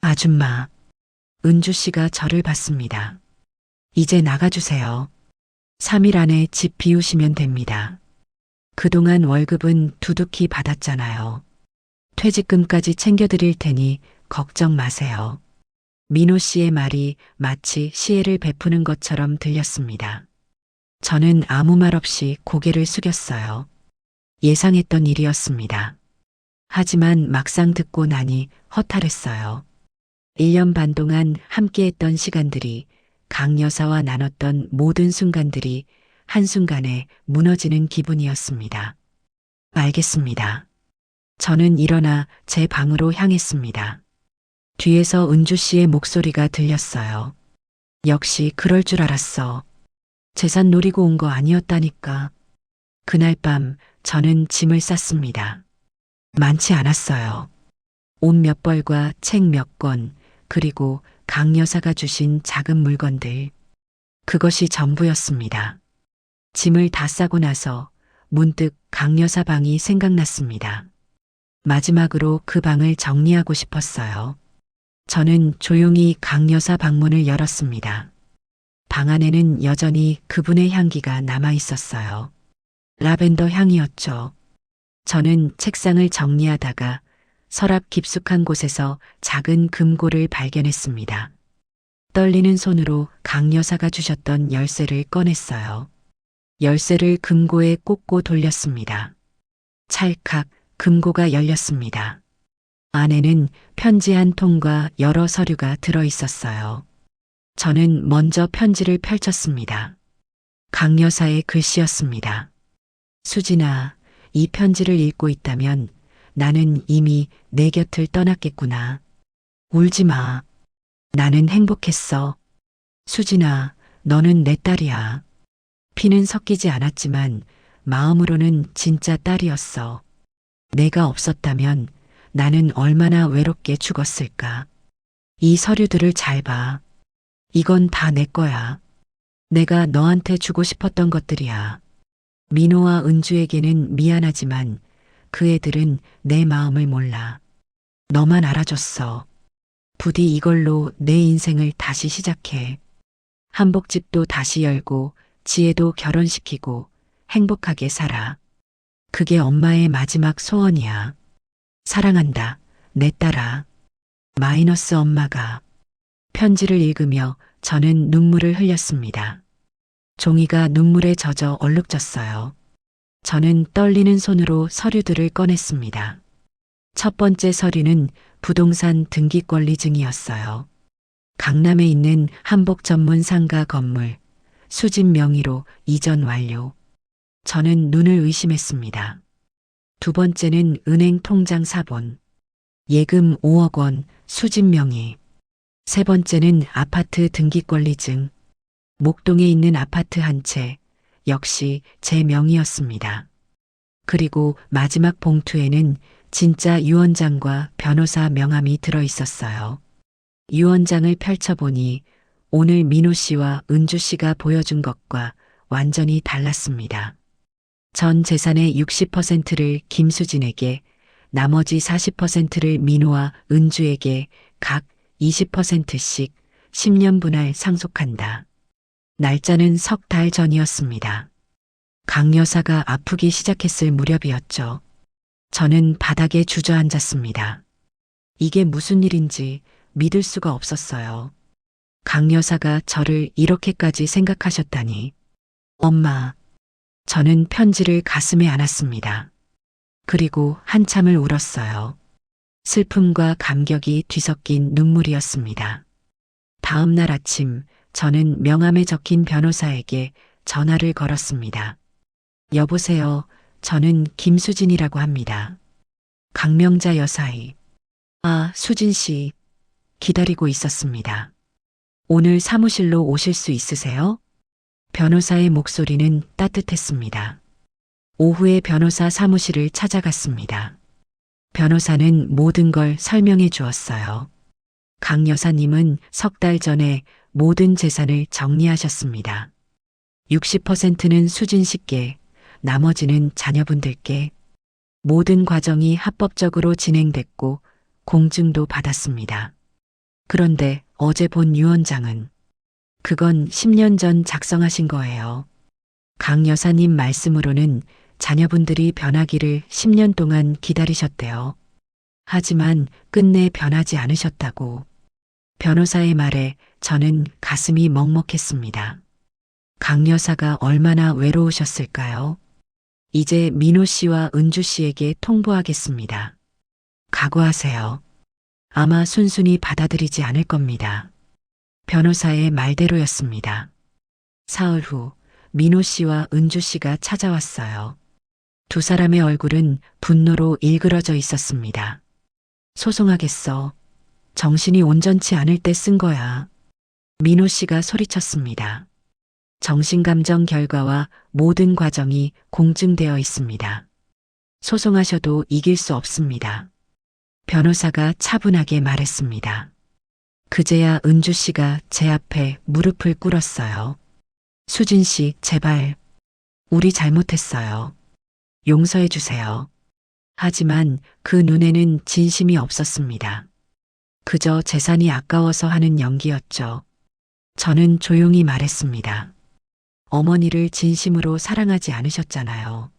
아줌마, 은주 씨가 저를 봤습니다. 이제 나가주세요. 3일 안에 집 비우시면 됩니다. 그동안 월급은 두둑히 받았잖아요. 퇴직금까지 챙겨드릴 테니 걱정 마세요. 민호 씨의 말이 마치 시혜를 베푸는 것처럼 들렸습니다. 저는 아무 말 없이 고개를 숙였어요. 예상했던 일이었습니다. 하지만 막상 듣고 나니 허탈했어요. 1년 반 동안 함께했던 시간들이 강 여사와 나눴던 모든 순간들이 한순간에 무너지는 기분이었습니다. 알겠습니다. 저는 일어나 제 방으로 향했습니다. 뒤에서 은주 씨의 목소리가 들렸어요. 역시 그럴 줄 알았어. 재산 노리고 온 거 아니었다니까. 그날 밤 저는 짐을 쌌습니다. 많지 않았어요. 옷 몇 벌과 책 몇 권, 그리고 강 여사가 주신 작은 물건들. 그것이 전부였습니다. 짐을 다 싸고 나서 문득 강 여사 방이 생각났습니다. 마지막으로 그 방을 정리하고 싶었어요. 저는 조용히 강 여사 방문을 열었습니다. 방 안에는 여전히 그분의 향기가 남아 있었어요. 라벤더 향이었죠. 저는 책상을 정리하다가 서랍 깊숙한 곳에서 작은 금고를 발견했습니다. 떨리는 손으로 강 여사가 주셨던 열쇠를 꺼냈어요. 열쇠를 금고에 꽂고 돌렸습니다. 찰칵 금고가 열렸습니다. 안에는 편지 한 통과 여러 서류가 들어 있었어요. 저는 먼저 편지를 펼쳤습니다. 강 여사의 글씨였습니다. 수진아, 이 편지를 읽고 있다면 나는 이미 내 곁을 떠났겠구나. 울지 마. 나는 행복했어. 수진아, 너는 내 딸이야. 피는 섞이지 않았지만 마음으로는 진짜 딸이었어. 내가 없었다면 나는 얼마나 외롭게 죽었을까. 이 서류들을 잘 봐. 이건 다 내 거야. 내가 너한테 주고 싶었던 것들이야. 민호와 은주에게는 미안하지만 그 애들은 내 마음을 몰라. 너만 알아줬어. 부디 이걸로 내 인생을 다시 시작해. 한복집도 다시 열고 지혜도 결혼시키고 행복하게 살아. 그게 엄마의 마지막 소원이야. 사랑한다, 내 딸아. 마이너스 엄마가. 편지를 읽으며 저는 눈물을 흘렸습니다. 종이가 눈물에 젖어 얼룩졌어요. 저는 떨리는 손으로 서류들을 꺼냈습니다. 첫 번째 서류는 부동산 등기권리증이었어요. 강남에 있는 한복 전문 상가 건물, 수진 명의로 이전 완료. 저는 눈을 의심했습니다. 두 번째는 은행 통장 사본, 예금 5억 원, 수진 명의. 세 번째는 아파트 등기권리증, 목동에 있는 아파트 한 채, 역시 제 명의였습니다. 그리고 마지막 봉투에는 진짜 유언장과 변호사 명함이 들어 있었어요. 유언장을 펼쳐보니 오늘 민호 씨와 은주 씨가 보여준 것과 완전히 달랐습니다. 전 재산의 60%를 김수진에게, 나머지 40%를 민호와 은주에게 각 20%씩 10년 분할 상속한다. 날짜는 석 달 전이었습니다. 강 여사가 아프기 시작했을 무렵이었죠. 저는 바닥에 주저앉았습니다. 이게 무슨 일인지 믿을 수가 없었어요. 강 여사가 저를 이렇게까지 생각하셨다니. 엄마. 저는 편지를 가슴에 안았습니다. 그리고 한참을 울었어요. 슬픔과 감격이 뒤섞인 눈물이었습니다. 다음 날 아침, 저는 명함에 적힌 변호사에게 전화를 걸었습니다. 여보세요. 저는 김수진이라고 합니다. 강명자 여사의. 아, 수진 씨. 기다리고 있었습니다. 오늘 사무실로 오실 수 있으세요? 변호사의 목소리는 따뜻했습니다. 오후에 변호사 사무실을 찾아갔습니다. 변호사는 모든 걸 설명해 주었어요. 강 여사님은 석 달 전에 모든 재산을 정리하셨습니다. 60%는 수진 씨께, 나머지는 자녀분들께. 모든 과정이 합법적으로 진행됐고 공증도 받았습니다. 그런데 어제 본 유언장은, 그건 10년 전 작성하신 거예요. 강 여사님 말씀으로는 자녀분들이 변하기를 10년 동안 기다리셨대요. 하지만 끝내 변하지 않으셨다고. 변호사의 말에 저는 가슴이 먹먹했습니다. 강 여사가 얼마나 외로우셨을까요? 이제 민호 씨와 은주 씨에게 통보하겠습니다. 각오하세요. 아마 순순히 받아들이지 않을 겁니다. 변호사의 말대로였습니다. 사흘 후 민호 씨와 은주 씨가 찾아왔어요. 두 사람의 얼굴은 분노로 일그러져 있었습니다. 소송하겠어. 정신이 온전치 않을 때 쓴 거야. 민호 씨가 소리쳤습니다. 정신감정 결과와 모든 과정이 공증되어 있습니다. 소송하셔도 이길 수 없습니다. 변호사가 차분하게 말했습니다. 그제야 은주 씨가 제 앞에 무릎을 꿇었어요. 수진 씨, 제발. 우리 잘못했어요. 용서해 주세요. 하지만 그 눈에는 진심이 없었습니다. 그저 재산이 아까워서 하는 연기였죠. 저는 조용히 말했습니다. 어머니를 진심으로 사랑하지 않으셨잖아요.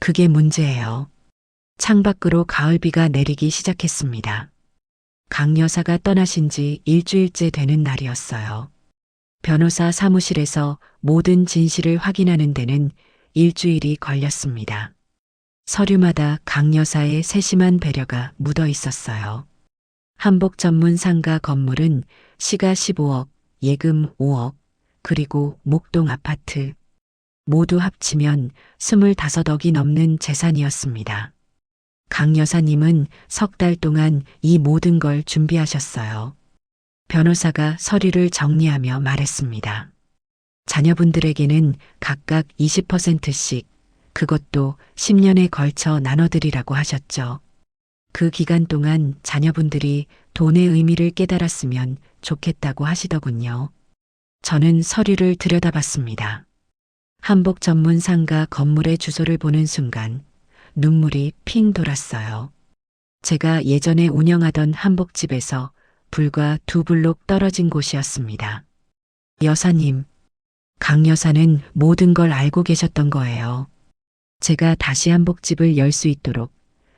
그게 문제예요. 창밖으로 가을비가 내리기 시작했습니다. 강 여사가 떠나신 지 일주일째 되는 날이었어요. 변호사 사무실에서 모든 진실을 확인하는 데는 일주일이 걸렸습니다. 서류마다 강 여사의 세심한 배려가 묻어 있었어요. 한복 전문 상가 건물은 시가 15억, 예금 5억, 그리고 목동 아파트. 모두 합치면 25억이 넘는 재산이었습니다. 강 여사님은 석 달 동안 이 모든 걸 준비하셨어요. 변호사가 서류를 정리하며 말했습니다. 자녀분들에게는 각각 20%씩, 그것도 10년에 걸쳐 나눠드리라고 하셨죠. 그 기간 동안 자녀분들이 돈의 의미를 깨달았으면 좋겠다고 하시더군요. 저는 서류를 들여다봤습니다. 한복 전문 상가 건물의 주소를 보는 순간 눈물이 핑 돌았어요. 제가 예전에 운영하던 한복집에서 불과 2블록 떨어진 곳이었습니다. 여사님, 강 여사는 모든 걸 알고 계셨던 거예요. 제가 다시 한복집을 열 수 있도록,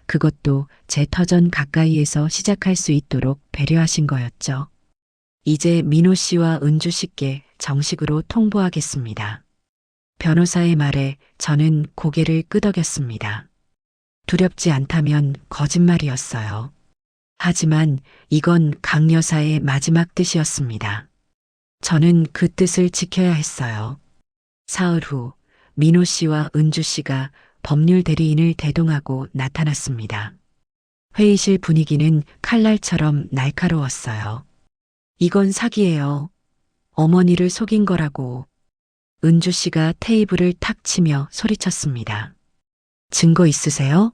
그것도 제 터전 가까이에서 시작할 수 있도록 배려하신 거였죠. 이제 민호 씨와 은주 씨께 정식으로 통보하겠습니다. 변호사의 말에 저는 고개를 끄덕였습니다. 두렵지 않다면 거짓말이었어요. 하지만 이건 강 여사의 마지막 뜻이었습니다. 저는 그 뜻을 지켜야 했어요. 사흘 후 민호 씨와 은주 씨가 법률 대리인을 대동하고 나타났습니다. 회의실 분위기는 칼날처럼 날카로웠어요. 이건 사기예요. 어머니를 속인 거라고. 은주 씨가 테이블을 탁 치며 소리쳤습니다. 증거 있으세요?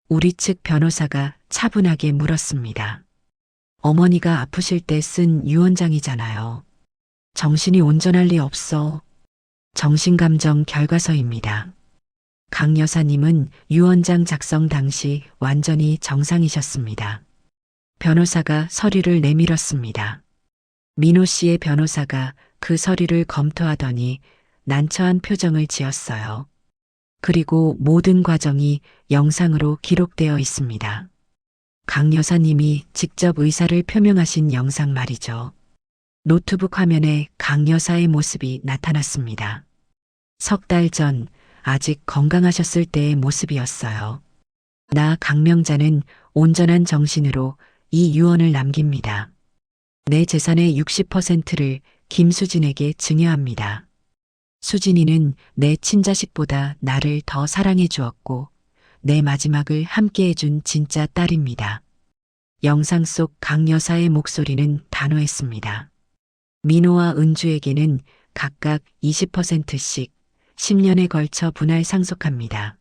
우리 측 변호사가 차분하게 물었습니다. 어머니가 아프실 때 쓴 유언장이잖아요. 정신이 온전할 리 없어. 정신감정 결과서입니다. 강 여사님은 유언장 작성 당시 완전히 정상이셨습니다. 변호사가 서류를 내밀었습니다. 민호 씨의 변호사가 그 서류를 검토하더니 난처한 표정을 지었어요. 그리고 모든 과정이 영상으로 기록되어 있습니다. 강 여사님이 직접 의사를 표명하신 영상 말이죠. 노트북 화면에 강 여사의 모습이 나타났습니다. 석 달 전 아직 건강하셨을 때의 모습이었어요. 나 강명자는 온전한 정신으로 이 유언을 남깁니다. 내 재산의 60%를 김수진에게 증여합니다. 수진이는 내 친자식보다 나를 더 사랑해 주었고 내 마지막을 함께 해준 진짜 딸입니다. 영상 속 강 여사의 목소리는 단호했습니다. 민호와 은주에게는 각각 20%씩 10년에 걸쳐 분할 상속합니다.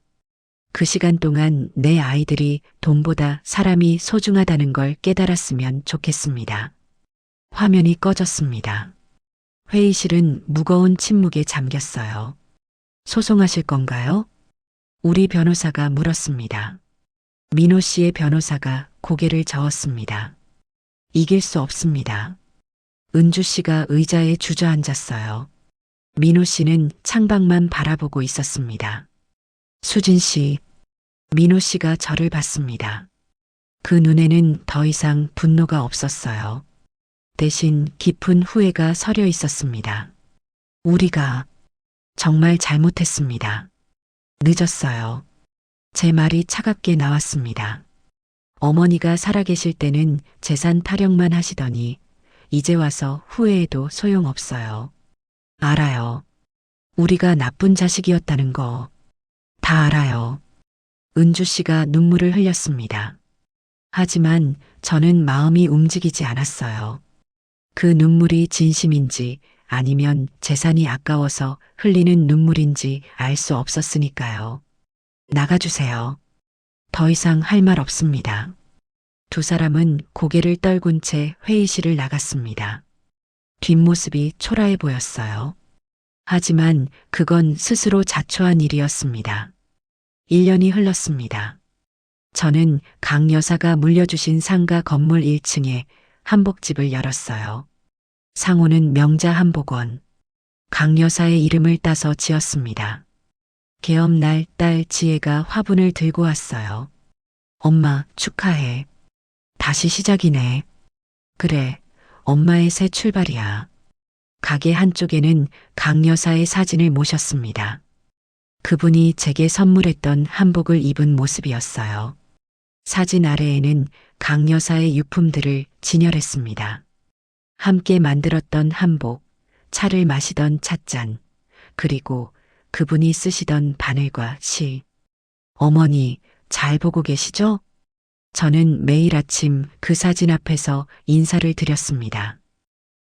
그 시간 동안 내 아이들이 돈보다 사람이 소중하다는 걸 깨달았으면 좋겠습니다. 화면이 꺼졌습니다. 회의실은 무거운 침묵에 잠겼어요. 소송하실 건가요? 우리 변호사가 물었습니다. 민호 씨의 변호사가 고개를 저었습니다. 이길 수 없습니다. 은주 씨가 의자에 주저앉았어요. 민호 씨는 창밖만 바라보고 있었습니다. 수진 씨, 민호 씨가 저를 봤습니다. 그 눈에는 더 이상 분노가 없었어요. 대신 깊은 후회가 서려 있었습니다. 우리가 정말 잘못했습니다. 늦었어요. 제 말이 차갑게 나왔습니다. 어머니가 살아계실 때는 재산 타령만 하시더니 이제 와서 후회해도 소용없어요. 알아요. 우리가 나쁜 자식이었다는 거 다 알아요. 은주 씨가 눈물을 흘렸습니다. 하지만 저는 마음이 움직이지 않았어요. 그 눈물이 진심인지 아니면 재산이 아까워서 흘리는 눈물인지 알 수 없었으니까요. 나가주세요. 더 이상 할 말 없습니다. 두 사람은 고개를 떨군 채 회의실을 나갔습니다. 뒷모습이 초라해 보였어요. 하지만 그건 스스로 자초한 일이었습니다. 1년이 흘렀습니다. 저는 강 여사가 물려주신 상가 건물 1층에 한복집을 열었어요. 상호는 명자 한복원. 강 여사의 이름을 따서 지었습니다. 개업날 딸 지혜가 화분을 들고 왔어요. 엄마, 축하해. 다시 시작이네. 그래, 엄마의 새 출발이야. 가게 한쪽에는 강 여사의 사진을 모셨습니다. 그분이 제게 선물했던 한복을 입은 모습이었어요. 사진 아래에는 강 여사의 유품들을 진열했습니다. 함께 만들었던 한복, 차를 마시던 찻잔, 그리고 그분이 쓰시던 바늘과 실. 어머니, 잘 보고 계시죠? 저는 매일 아침 그 사진 앞에서 인사를 드렸습니다.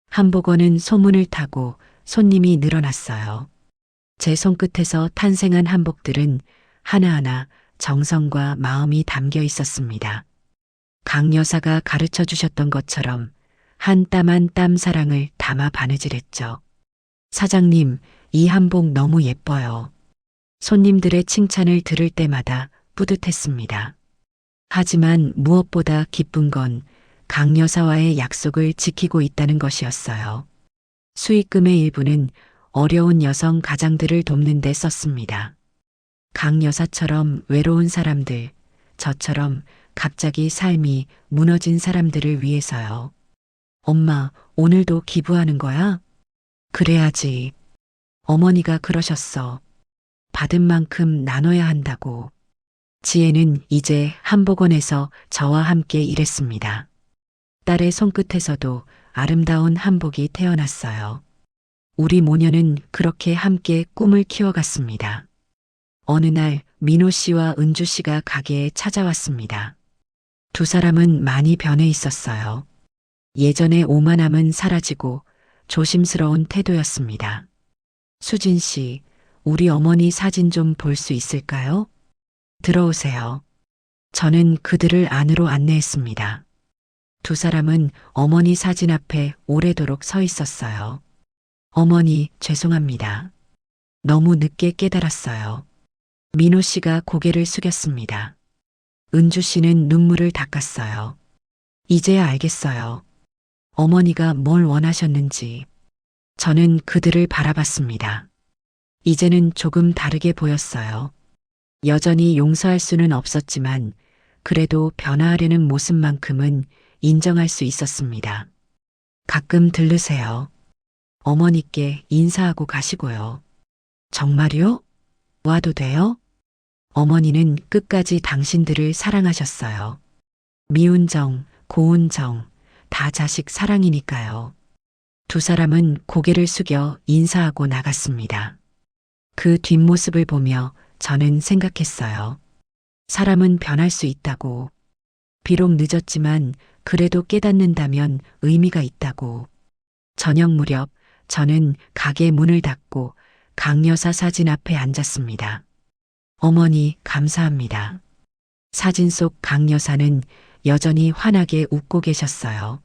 한복원은 소문을 타고 손님이 늘어났어요. 제 손끝에서 탄생한 한복들은 하나하나 정성과 마음이 담겨 있었습니다. 강 여사가 가르쳐 주셨던 것처럼 한 땀 한 땀 사랑을 담아 바느질했죠. 사장님, 이 한복 너무 예뻐요. 손님들의 칭찬을 들을 때마다 뿌듯했습니다. 하지만 무엇보다 기쁜 건 강 여사와의 약속을 지키고 있다는 것이었어요. 수익금의 일부는 어려운 여성 가장들을 돕는 데 썼습니다. 강 여사처럼 외로운 사람들, 저처럼 갑자기 삶이 무너진 사람들을 위해서요. 엄마, 오늘도 기부하는 거야? 그래야지. 어머니가 그러셨어. 받은 만큼 나눠야 한다고. 지혜는 이제 한복원에서 저와 함께 일했습니다. 딸의 손끝에서도 아름다운 한복이 태어났어요. 우리 모녀는 그렇게 함께 꿈을 키워갔습니다. 어느 날 민호 씨와 은주 씨가 가게에 찾아왔습니다. 두 사람은 많이 변해 있었어요. 예전의 오만함은 사라지고 조심스러운 태도였습니다. 수진 씨, 우리 어머니 사진 좀 볼 수 있을까요? 들어오세요. 저는 그들을 안으로 안내했습니다. 두 사람은 어머니 사진 앞에 오래도록 서 있었어요. 어머니, 죄송합니다. 너무 늦게 깨달았어요. 민호 씨가 고개를 숙였습니다. 은주 씨는 눈물을 닦았어요. 이제야 알겠어요. 어머니가 뭘 원하셨는지. 저는 그들을 바라봤습니다. 이제는 조금 다르게 보였어요. 여전히 용서할 수는 없었지만 그래도 변화하려는 모습만큼은 인정할 수 있었습니다. 가끔 들르세요. 어머니께 인사하고 가시고요. 정말요? 와도 돼요? 어머니는 끝까지 당신들을 사랑하셨어요. 미운 정, 고운 정, 다 자식 사랑이니까요. 두 사람은 고개를 숙여 인사하고 나갔습니다. 그 뒷모습을 보며 저는 생각했어요. 사람은 변할 수 있다고. 비록 늦었지만 그래도 깨닫는다면 의미가 있다고. 저녁 무렵 저는 가게 문을 닫고 강여사 사진 앞에 앉았습니다. 어머니, 감사합니다. 사진 속 강여사는 여전히 환하게 웃고 계셨어요.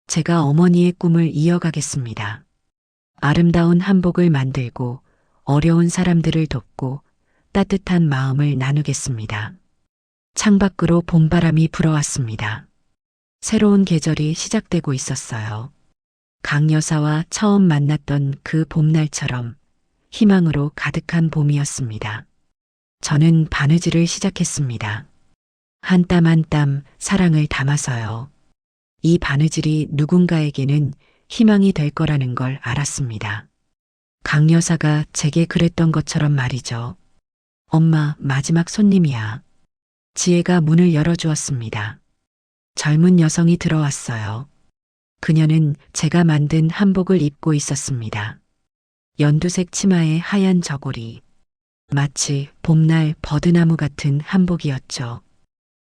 제가 어머니의 꿈을 이어가겠습니다. 아름다운 한복을 만들고 어려운 사람들을 돕고 따뜻한 마음을 나누겠습니다. 창밖으로 봄바람이 불어왔습니다. 새로운 계절이 시작되고 있었어요. 강여사와 처음 만났던 그 봄날처럼 희망으로 가득한 봄이었습니다. 저는 바느질을 시작했습니다. 한 땀 한 땀 사랑을 담아서요. 이 바느질이 누군가에게는 희망이 될 거라는 걸 알았습니다. 강여사가 제게 그랬던 것처럼 말이죠. 엄마, 마지막 손님이야. 지혜가 문을 열어주었습니다. 젊은 여성이 들어왔어요. 그녀는 제가 만든 한복을 입고 있었습니다. 연두색 치마에 하얀 저고리. 마치 봄날 버드나무 같은 한복이었죠.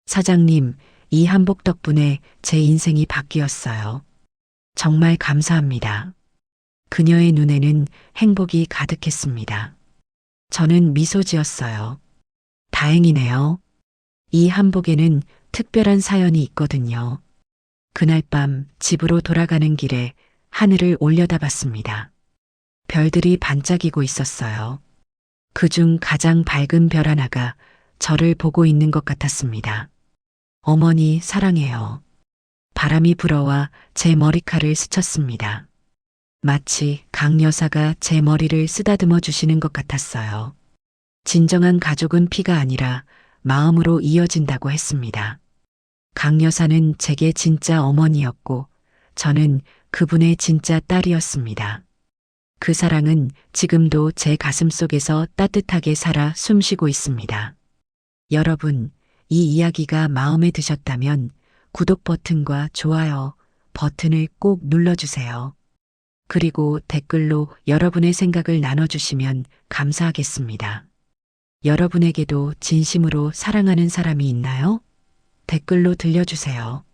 사장님, 이 한복 덕분에 제 인생이 바뀌었어요. 정말 감사합니다. 그녀의 눈에는 행복이 가득했습니다. 저는 미소 지었어요. 다행이네요. 이 한복에는 특별한 사연이 있거든요. 그날 밤 집으로 돌아가는 길에 하늘을 올려다봤습니다. 별들이 반짝이고 있었어요. 그중 가장 밝은 별 하나가 저를 보고 있는 것 같았습니다. 어머니, 사랑해요. 바람이 불어와 제 머리칼을 스쳤습니다. 마치 강여사가 제 머리를 쓰다듬어 주시는 것 같았어요. 진정한 가족은 피가 아니라 마음으로 이어진다고 했습니다. 강여사는 제게 진짜 어머니였고 저는 그분의 진짜 딸이었습니다. 그 사랑은 지금도 제 가슴 속에서 따뜻하게 살아 숨쉬고 있습니다. 여러분, 이 이야기가 마음에 드셨다면 구독 버튼과 좋아요 버튼을 꼭 눌러주세요. 그리고 댓글로 여러분의 생각을 나눠주시면 감사하겠습니다. 여러분에게도 진심으로 사랑하는 사람이 있나요? 댓글로 들려주세요.